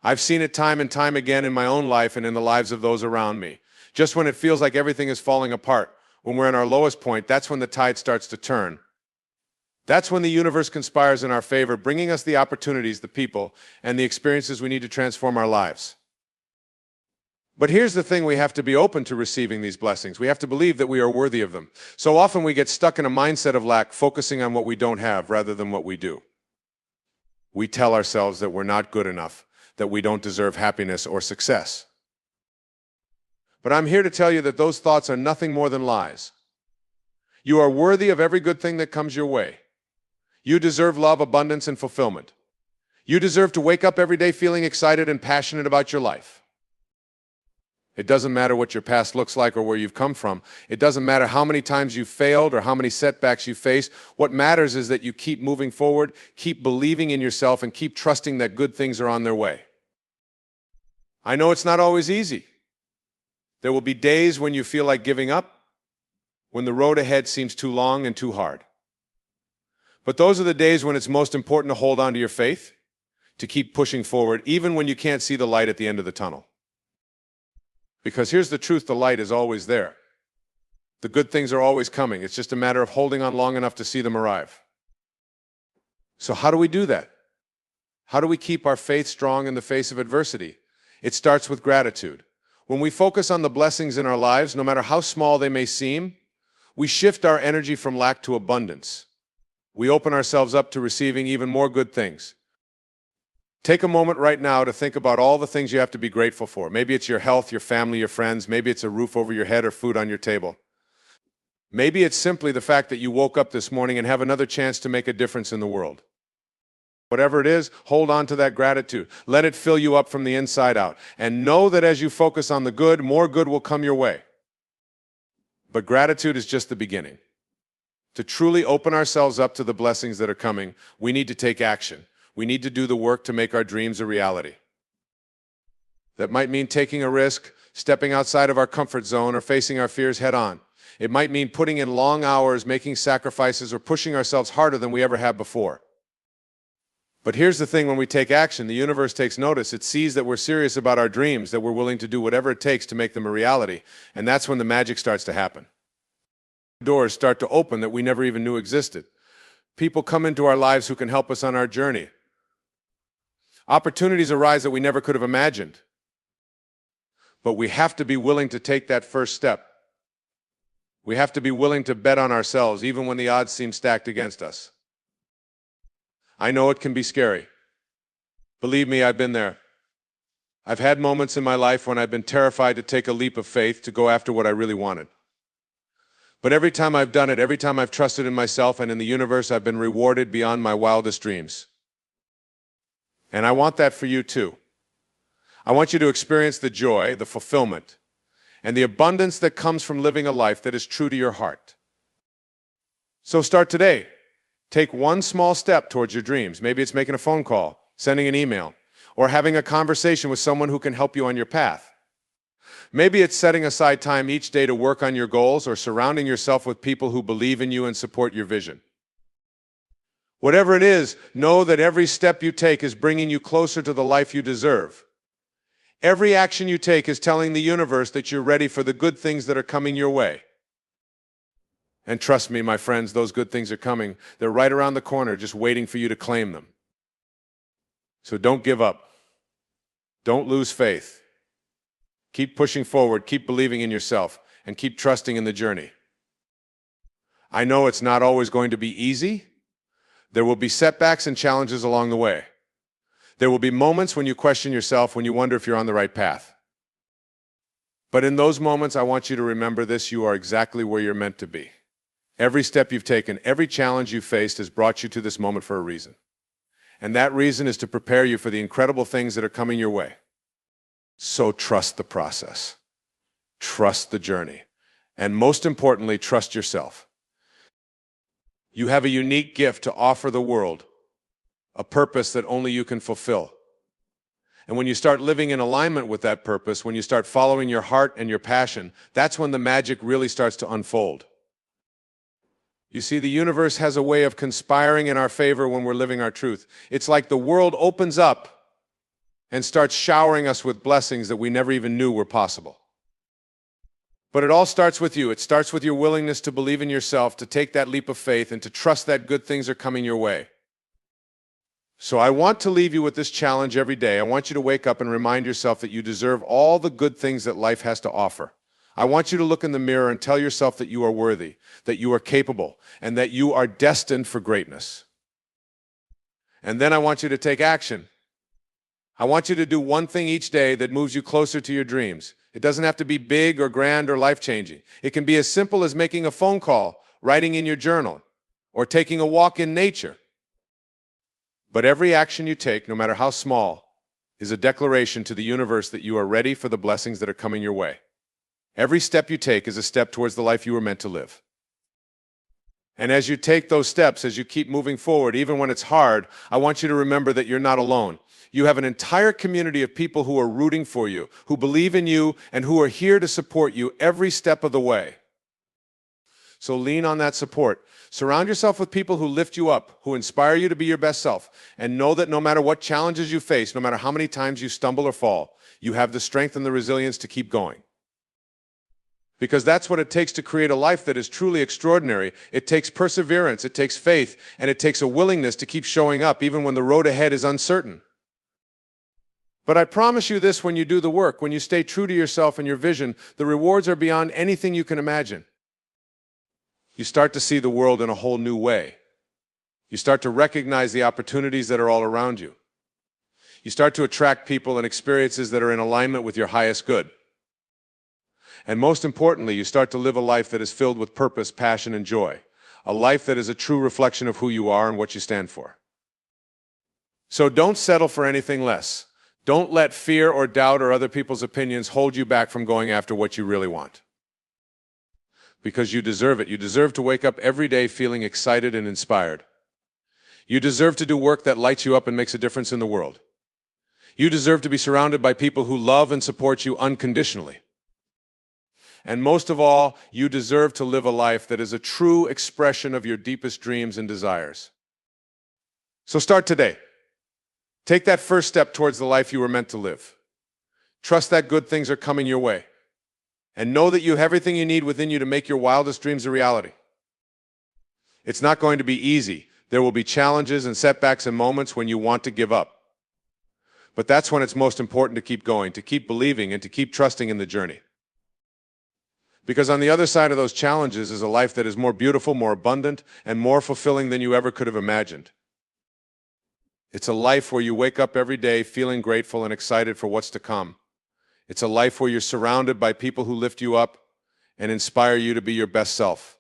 I've seen it time and time again in my own life and in the lives of those around me. Just when it feels like everything is falling apart, when we're in our lowest point, that's when the tide starts to turn. That's when the universe conspires in our favor, bringing us the opportunities, the people, and the experiences we need to transform our lives. But here's the thing, we have to be open to receiving these blessings. We have to believe that we are worthy of them. So often we get stuck in a mindset of lack, focusing on what we don't have rather than what we do. We tell ourselves that we're not good enough, that we don't deserve happiness or success. But I'm here to tell you that those thoughts are nothing more than lies. You are worthy of every good thing that comes your way. You deserve love, abundance, and fulfillment. You deserve to wake up every day feeling excited and passionate about your life. It doesn't matter what your past looks like or where you've come from. It doesn't matter how many times you've failed or how many setbacks you face. What matters is that you keep moving forward, keep believing in yourself, and keep trusting that good things are on their way. I know it's not always easy. There will be days when you feel like giving up, when the road ahead seems too long and too hard. But those are the days when it's most important to hold on to your faith, to keep pushing forward, even when you can't see the light at the end of the tunnel. Because here's the truth, the light is always there. The good things are always coming. It's just a matter of holding on long enough to see them arrive. So how do we do that? How do we keep our faith strong in the face of adversity? It starts with gratitude. When we focus on the blessings in our lives, no matter how small they may seem, we shift our energy from lack to abundance. We open ourselves up to receiving even more good things. Take a moment right now to think about all the things you have to be grateful for. Maybe it's your health, your family, your friends. Maybe it's a roof over your head or food on your table. Maybe it's simply the fact that you woke up this morning and have another chance to make a difference in the world. Whatever it is, hold on to that gratitude. Let it fill you up from the inside out. And know that as you focus on the good, more good will come your way. But gratitude is just the beginning. To truly open ourselves up to the blessings that are coming, we need to take action. We need to do the work to make our dreams a reality. That might mean taking a risk, stepping outside of our comfort zone, or facing our fears head on. It might mean putting in long hours, making sacrifices, or pushing ourselves harder than we ever have before. But here's the thing, when we take action, the universe takes notice. It sees that we're serious about our dreams, that we're willing to do whatever it takes to make them a reality. And that's when the magic starts to happen. Doors start to open that we never even knew existed. People come into our lives who can help us on our journey. Opportunities arise that we never could have imagined. But we have to be willing to take that first step. We have to be willing to bet on ourselves, even when the odds seem stacked against us. I know it can be scary. Believe me, I've been there. I've had moments in my life when I've been terrified to take a leap of faith to go after what I really wanted. But every time I've done it, every time I've trusted in myself and in the universe, I've been rewarded beyond my wildest dreams. And I want that for you too. I want you to experience the joy, the fulfillment, and the abundance that comes from living a life that is true to your heart. So start today. Take one small step towards your dreams. Maybe it's making a phone call, sending an email, or having a conversation with someone who can help you on your path. Maybe it's setting aside time each day to work on your goals, or surrounding yourself with people who believe in you and support your vision. Whatever it is, know that every step you take is bringing you closer to the life you deserve. Every action you take is telling the universe that you're ready for the good things that are coming your way. And trust me, my friends, those good things are coming. They're right around the corner, just waiting for you to claim them. So don't give up. Don't lose faith. Keep pushing forward, keep believing in yourself, and keep trusting in the journey. I know it's not always going to be easy. There will be setbacks and challenges along the way. There will be moments when you question yourself, when you wonder if you're on the right path. But in those moments, I want you to remember this: you are exactly where you're meant to be. Every step you've taken, every challenge you've faced has brought you to this moment for a reason. And that reason is to prepare you for the incredible things that are coming your way. So trust the process. Trust the journey. And most importantly, trust yourself. You have a unique gift to offer the world, a purpose that only you can fulfill. And when you start living in alignment with that purpose, when you start following your heart and your passion, that's when the magic really starts to unfold. You see, the universe has a way of conspiring in our favor when we're living our truth. It's like the world opens up and starts showering us with blessings that we never even knew were possible. But it all starts with you. It starts with your willingness to believe in yourself, to take that leap of faith, and to trust that good things are coming your way. So I want to leave you with this challenge every day. I want you to wake up and remind yourself that you deserve all the good things that life has to offer. I want you to look in the mirror and tell yourself that you are worthy, that you are capable, and that you are destined for greatness. And then I want you to take action. I want you to do one thing each day that moves you closer to your dreams. It doesn't have to be big or grand or life-changing. It can be as simple as making a phone call, writing in your journal, or taking a walk in nature. But every action you take, no matter how small, is a declaration to the universe that you are ready for the blessings that are coming your way. Every step you take is a step towards the life you were meant to live. And as you take those steps, as you keep moving forward, even when it's hard, I want you to remember that you're not alone. You have an entire community of people who are rooting for you, who believe in you, and who are here to support you every step of the way. So lean on that support. Surround yourself with people who lift you up, who inspire you to be your best self, and know that no matter what challenges you face, no matter how many times you stumble or fall, you have the strength and the resilience to keep going. Because that's what it takes to create a life that is truly extraordinary. It takes perseverance, it takes faith, and it takes a willingness to keep showing up even when the road ahead is uncertain. But I promise you this, when you do the work, when you stay true to yourself and your vision, the rewards are beyond anything you can imagine. You start to see the world in a whole new way. You start to recognize the opportunities that are all around you. You start to attract people and experiences that are in alignment with your highest good. And most importantly, you start to live a life that is filled with purpose, passion, and joy. A life that is a true reflection of who you are and what you stand for. So don't settle for anything less. Don't let fear or doubt or other people's opinions hold you back from going after what you really want. Because you deserve it. You deserve to wake up every day feeling excited and inspired. You deserve to do work that lights you up and makes a difference in the world. You deserve to be surrounded by people who love and support you unconditionally. And most of all, you deserve to live a life that is a true expression of your deepest dreams and desires. So start today. Take that first step towards the life you were meant to live. Trust that good things are coming your way. And know that you have everything you need within you to make your wildest dreams a reality. It's not going to be easy. There will be challenges and setbacks and moments when you want to give up. But that's when it's most important to keep going, to keep believing, and to keep trusting in the journey. Because on the other side of those challenges is a life that is more beautiful, more abundant, and more fulfilling than you ever could have imagined. It's a life where you wake up every day feeling grateful and excited for what's to come. It's a life where you're surrounded by people who lift you up and inspire you to be your best self.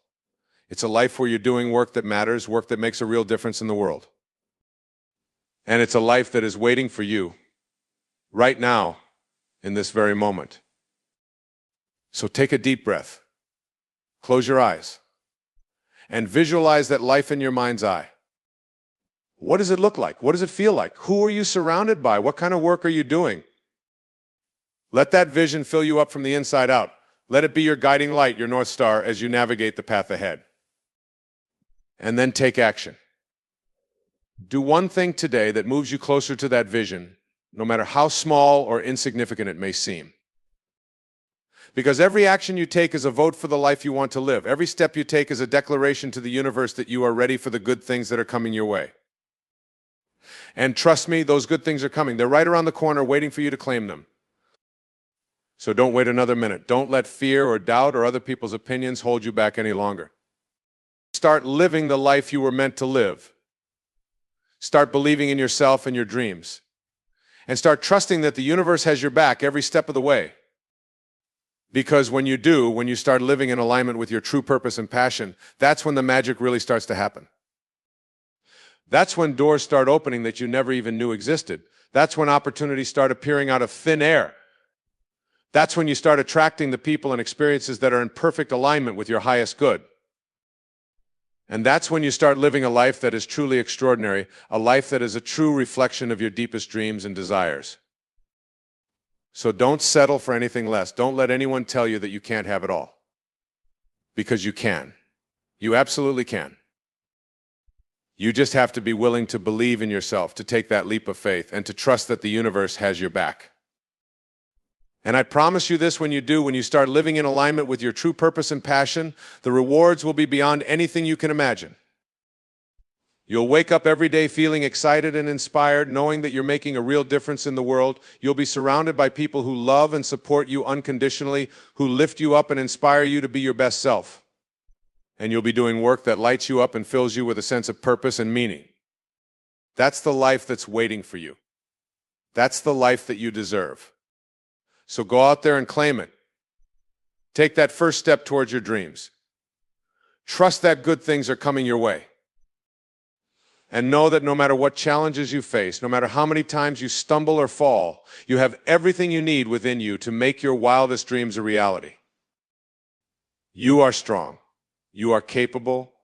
It's a life where you're doing work that matters, work that makes a real difference in the world. And it's a life that is waiting for you right now, in this very moment. So take a deep breath, close your eyes, and visualize that life in your mind's eye. What does it look like? What does it feel like? Who are you surrounded by? What kind of work are you doing? Let that vision fill you up from the inside out. Let it be your guiding light, your North Star, as you navigate the path ahead. And then take action. Do one thing today that moves you closer to that vision, no matter how small or insignificant it may seem. Because every action you take is a vote for the life you want to live. Every step you take is a declaration to the universe that you are ready for the good things that are coming your way. And trust me, those good things are coming. They're right around the corner waiting for you to claim them. So don't wait another minute. Don't let fear or doubt or other people's opinions hold you back any longer. Start living the life you were meant to live. Start believing in yourself and your dreams. And start trusting that the universe has your back every step of the way. Because when you do, when you start living in alignment with your true purpose and passion, that's when the magic really starts to happen. That's when doors start opening that you never even knew existed. That's when opportunities start appearing out of thin air. That's when you start attracting the people and experiences that are in perfect alignment with your highest good. And that's when you start living a life that is truly extraordinary, a life that is a true reflection of your deepest dreams and desires. So don't settle for anything less. Don't let anyone tell you that you can't have it all. Because you can. You absolutely can. You just have to be willing to believe in yourself, to take that leap of faith, and to trust that the universe has your back. And I promise you this, when you start living in alignment with your true purpose and passion, the rewards will be beyond anything you can imagine. You'll wake up every day feeling excited and inspired, knowing that you're making a real difference in the world. You'll be surrounded by people who love and support you unconditionally, who lift you up and inspire you to be your best self. And you'll be doing work that lights you up and fills you with a sense of purpose and meaning. That's the life that's waiting for you. That's the life that you deserve. So go out there and claim it. Take that first step towards your dreams. Trust that good things are coming your way. And know that no matter what challenges you face, no matter how many times you stumble or fall, you have everything you need within you to make your wildest dreams a reality. You are strong. You are capable.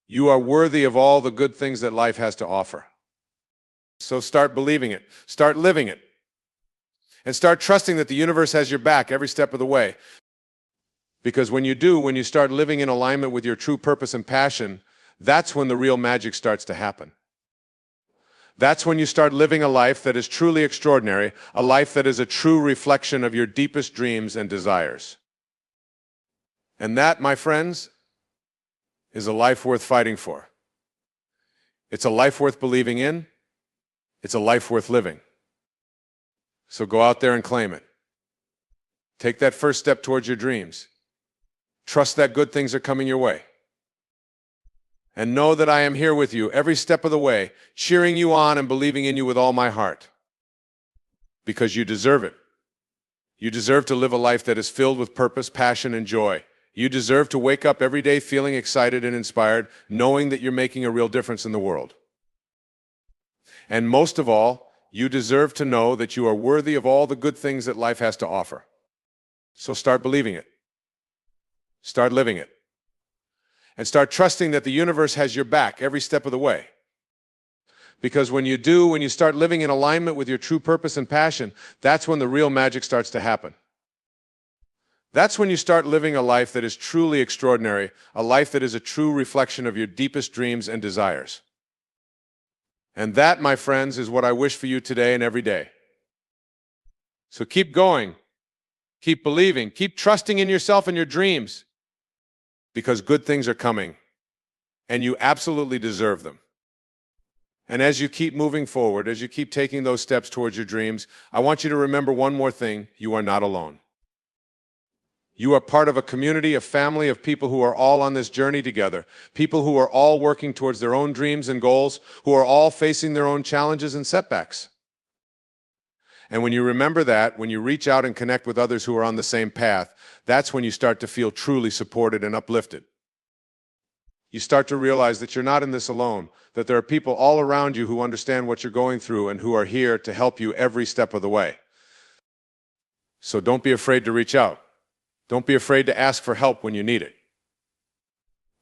You are worthy of all the good things that life has to offer. So start believing it. Start living it. And start trusting that the universe has your back every step of the way. Because when you start living in alignment with your true purpose and passion, that's when the real magic starts to happen. That's when you start living a life that is truly extraordinary, a life that is a true reflection of your deepest dreams and desires. And that, my friends, is a life worth fighting for. It's a life worth believing in. It's a life worth living. So go out there and claim it. Take that first step towards your dreams. Trust that good things are coming your way. And know that I am here with you every step of the way, cheering you on and believing in you with all my heart. Because you deserve it. You deserve to live a life that is filled with purpose, passion, and joy. You deserve to wake up every day feeling excited and inspired, knowing that you're making a real difference in the world. And most of all, you deserve to know that you are worthy of all the good things that life has to offer. So start believing it. Start living it. And start trusting that the universe has your back every step of the way. Because when you start living in alignment with your true purpose and passion, that's when the real magic starts to happen. That's when you start living a life that is truly extraordinary, a life that is a true reflection of your deepest dreams and desires. And that, my friends, is what I wish for you today and every day. So keep going, keep believing, keep trusting in yourself and your dreams. Because good things are coming, and you absolutely deserve them. And as you keep moving forward, as you keep taking those steps towards your dreams, I want you to remember one more thing: you are not alone. You are part of a community, a family of people who are all on this journey together, people who are all working towards their own dreams and goals, who are all facing their own challenges and setbacks. And when you remember that, when you reach out and connect with others who are on the same path, that's when you start to feel truly supported and uplifted. You start to realize that you're not in this alone, that there are people all around you who understand what you're going through and who are here to help you every step of the way. So don't be afraid to reach out. Don't be afraid to ask for help when you need it.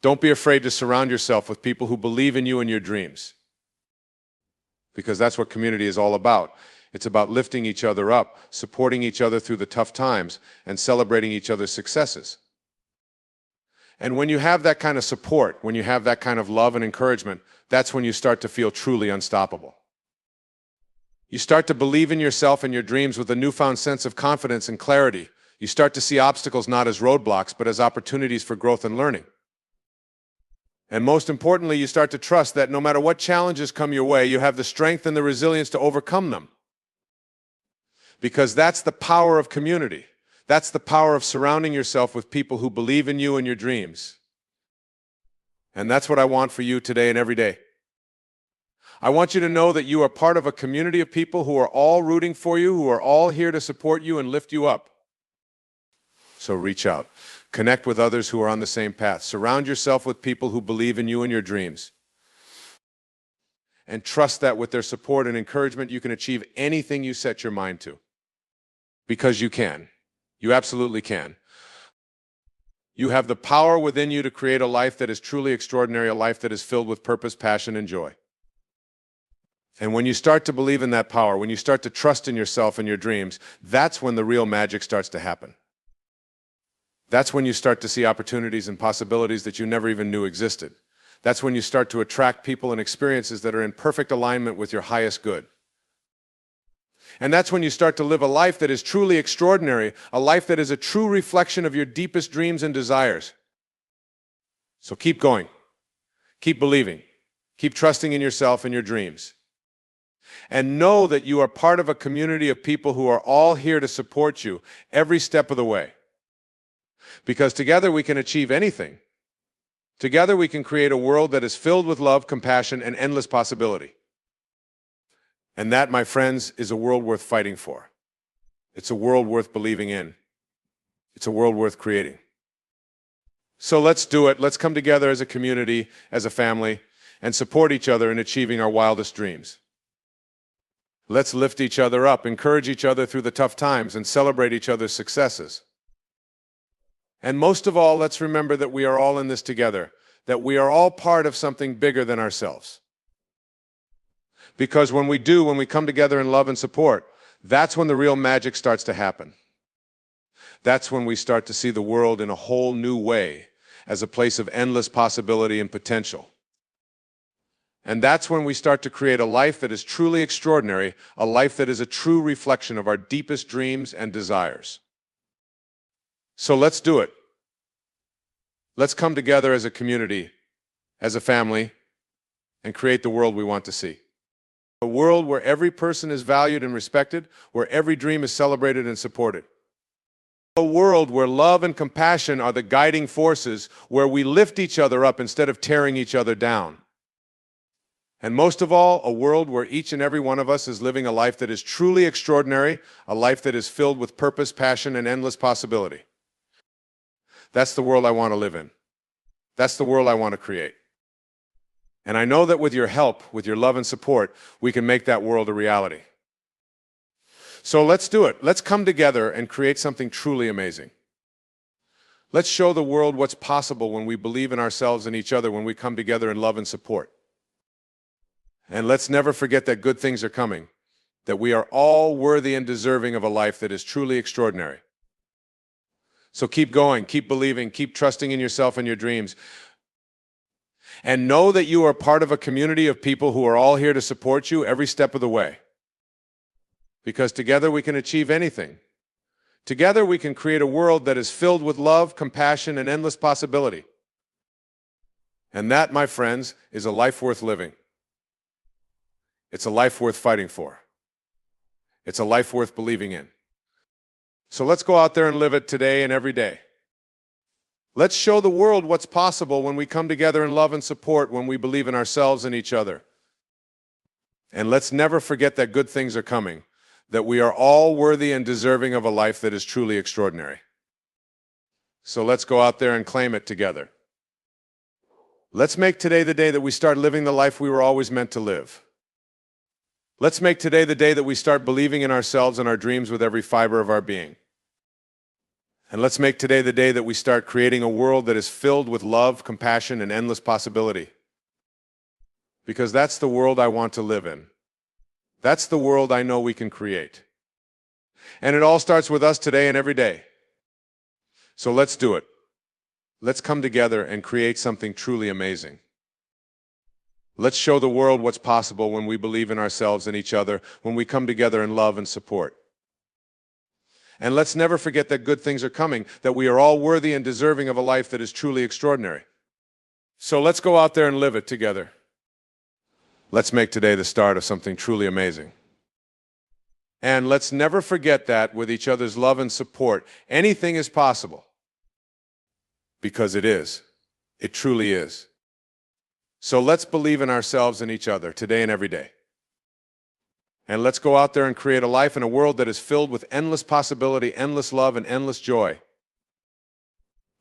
Don't be afraid to surround yourself with people who believe in you and your dreams. Because that's what community is all about. It's about lifting each other up, supporting each other through the tough times, and celebrating each other's successes. And when you have that kind of support, when you have that kind of love and encouragement, that's when you start to feel truly unstoppable. You start to believe in yourself and your dreams with a newfound sense of confidence and clarity. You start to see obstacles not as roadblocks, but as opportunities for growth and learning. And most importantly, you start to trust that no matter what challenges come your way, you have the strength and the resilience to overcome them. Because that's the power of community. That's the power of surrounding yourself with people who believe in you and your dreams. And that's what I want for you today and every day. I want you to know that you are part of a community of people who are all rooting for you, who are all here to support you and lift you up. So reach out. Connect with others who are on the same path. Surround yourself with people who believe in you and your dreams. And trust that with their support and encouragement, you can achieve anything you set your mind to. Because you can. You absolutely can. You have the power within you to create a life that is truly extraordinary, a life that is filled with purpose, passion, and joy. And when you start to believe in that power, when you start to trust in yourself and your dreams, that's when the real magic starts to happen. That's when you start to see opportunities and possibilities that you never even knew existed. That's when you start to attract people and experiences that are in perfect alignment with your highest good. And that's when you start to live a life that is truly extraordinary, a life that is a true reflection of your deepest dreams and desires. So keep going, keep believing, keep trusting in yourself and your dreams. And know that you are part of a community of people who are all here to support you every step of the way. Because together we can achieve anything. Together we can create a world that is filled with love, compassion, and endless possibility. And that, my friends, is a world worth fighting for. It's a world worth believing in. It's a world worth creating. So let's do it. Let's come together as a community, as a family, and support each other in achieving our wildest dreams. Let's lift each other up, encourage each other through the tough times, and celebrate each other's successes. And most of all, let's remember that we are all in this together, that we are all part of something bigger than ourselves. Because when we come together in love and support, that's when the real magic starts to happen. That's when we start to see the world in a whole new way, as a place of endless possibility and potential. And that's when we start to create a life that is truly extraordinary, a life that is a true reflection of our deepest dreams and desires. So let's do it. Let's come together as a community, as a family, and create the world we want to see. A world where every person is valued and respected, where every dream is celebrated and supported. A world where love and compassion are the guiding forces, where we lift each other up instead of tearing each other down. And most of all, a world where each and every one of us is living a life that is truly extraordinary, a life that is filled with purpose, passion, and endless possibility. That's the world I want to live in. That's the world I want to create. And I know that with your help, with your love and support, we can make that world a reality. So let's do it. Let's come together and create something truly amazing. Let's show the world what's possible when we believe in ourselves and each other, when we come together in love and support. And let's never forget that good things are coming, that we are all worthy and deserving of a life that is truly extraordinary. So keep going, keep believing, keep trusting in yourself and your dreams. And know that you are part of a community of people who are all here to support you every step of the way. Because together we can achieve anything. Together we can create a world that is filled with love, compassion, and endless possibility. And that, my friends, is a life worth living. It's a life worth fighting for. It's a life worth believing in. So let's go out there and live it today and every day. Let's show the world what's possible when we come together in love and support, when we believe in ourselves and each other. And let's never forget that good things are coming, that we are all worthy and deserving of a life that is truly extraordinary. So let's go out there and claim it together. Let's make today the day that we start living the life we were always meant to live. Let's make today the day that we start believing in ourselves and our dreams with every fiber of our being. And let's make today the day that we start creating a world that is filled with love, compassion, and endless possibility. Because that's the world I want to live in. That's the world I know we can create. And it all starts with us today and every day. So let's do it. Let's come together and create something truly amazing. Let's show the world what's possible when we believe in ourselves and each other, when we come together in love and support. And let's never forget that good things are coming, that we are all worthy and deserving of a life that is truly extraordinary. So let's go out there and live it together. Let's make today the start of something truly amazing. And let's never forget that with each other's love and support, anything is possible. Because it is. It truly is. So let's believe in ourselves and each other today and every day. And let's go out there and create a life in a world that is filled with endless possibility, endless love, and endless joy.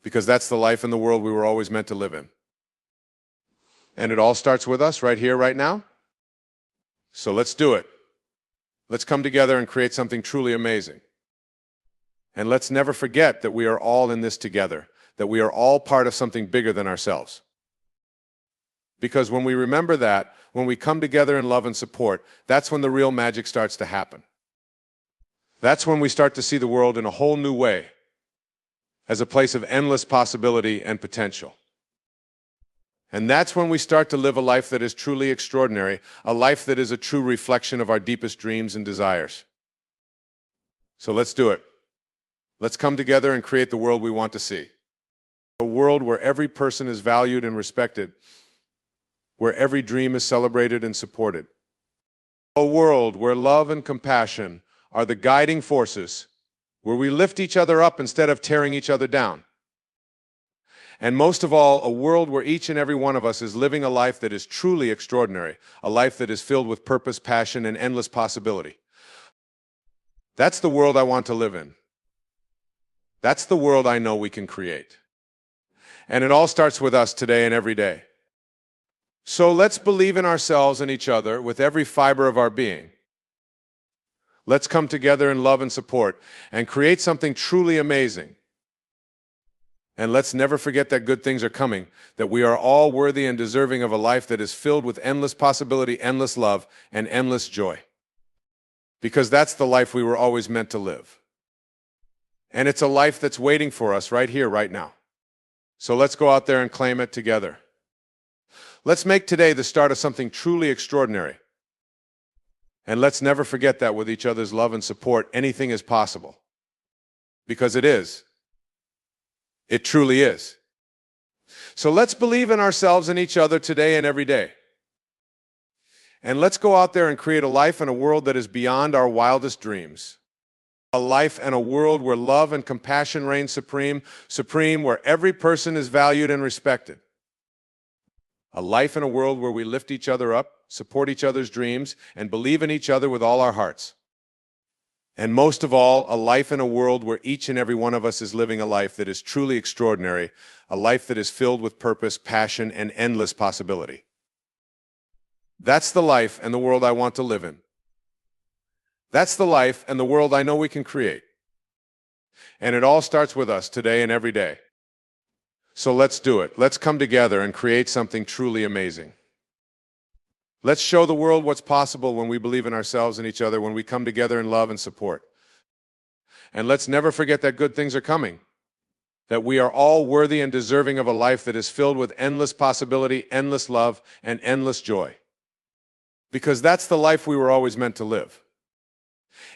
Because that's the life and the world we were always meant to live in. And it all starts with us right here, right now. So let's do it. Let's come together and create something truly amazing. And let's never forget that we are all in this together, that we are all part of something bigger than ourselves. Because when we remember that, when we come together in love and support, that's when the real magic starts to happen. That's when we start to see the world in a whole new way, as a place of endless possibility and potential. And that's when we start to live a life that is truly extraordinary, a life that is a true reflection of our deepest dreams and desires. So let's do it. Let's come together and create the world we want to see. A world where every person is valued and respected, where every dream is celebrated and supported. A world where love and compassion are the guiding forces, where we lift each other up instead of tearing each other down. And most of all, a world where each and every one of us is living a life that is truly extraordinary, a life that is filled with purpose, passion, and endless possibility. That's the world I want to live in. That's the world I know we can create. And it all starts with us today and every day. So let's believe in ourselves and each other with every fiber of our being. Let's come together in love and support and create something truly amazing. And let's never forget that good things are coming, that we are all worthy and deserving of a life that is filled with endless possibility, endless love, and endless joy. Because that's the life we were always meant to live. And it's a life that's waiting for us right here, right now. So let's go out there and claim it together. Let's make today the start of something truly extraordinary. And let's never forget that with each other's love and support, anything is possible. Because it is. It truly is. So let's believe in ourselves and each other today and every day. And let's go out there and create a life and a world that is beyond our wildest dreams. A life and a world where love and compassion reign supreme, where every person is valued and respected. A life and a world where we lift each other up, support each other's dreams, and believe in each other with all our hearts. And most of all, a life and a world where each and every one of us is living a life that is truly extraordinary, a life that is filled with purpose, passion, and endless possibility. That's the life and the world I want to live in. That's the life and the world I know we can create. And it all starts with us today and every day. So let's do it. Let's come together and create something truly amazing. Let's show the world what's possible when we believe in ourselves and each other, when we come together in love and support. And let's never forget that good things are coming, that we are all worthy and deserving of a life that is filled with endless possibility, endless love, and endless joy. Because that's the life we were always meant to live.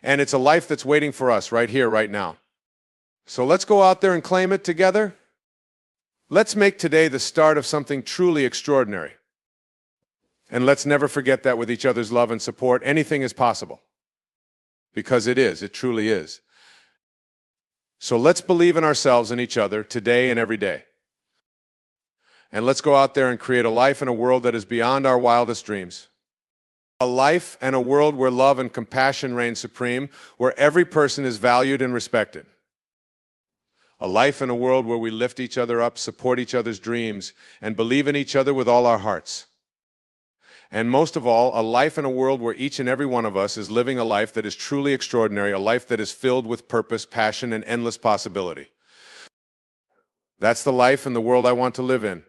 And it's a life that's waiting for us right here, right now. So let's go out there and claim it together. Let's make today the start of something truly extraordinary. And let's never forget that with each other's love and support, anything is possible. Because it is, it truly is. So let's believe in ourselves and each other today and every day. And let's go out there and create a life and a world that is beyond our wildest dreams. A life and a world where love and compassion reign supreme, where every person is valued and respected. A life and a world where we lift each other up, support each other's dreams, and believe in each other with all our hearts. And most of all, a life and a world where each and every one of us is living a life that is truly extraordinary, a life that is filled with purpose, passion, and endless possibility. That's the life and the world I want to live in.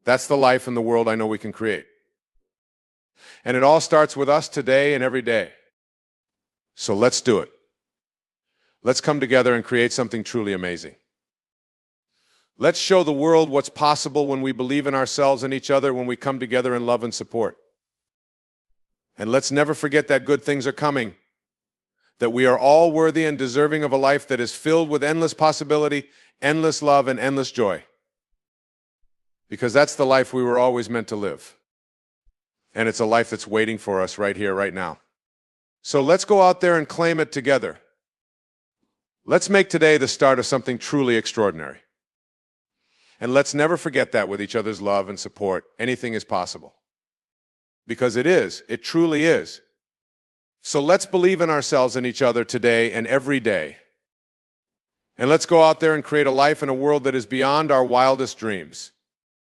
That's the life and the world I know we can create. And it all starts with us today and every day. So let's do it. Let's come together and create something truly amazing. Let's show the world what's possible when we believe in ourselves and each other, when we come together in love and support. And let's never forget that good things are coming, that we are all worthy and deserving of a life that is filled with endless possibility, endless love, and endless joy. Because that's the life we were always meant to live. And it's a life that's waiting for us right here, right now. So let's go out there and claim it together. Let's make today the start of something truly extraordinary. And let's never forget that with each other's love and support, anything is possible. Because it is, it truly is. So let's believe in ourselves and each other today and every day. And let's go out there and create a life and a world that is beyond our wildest dreams.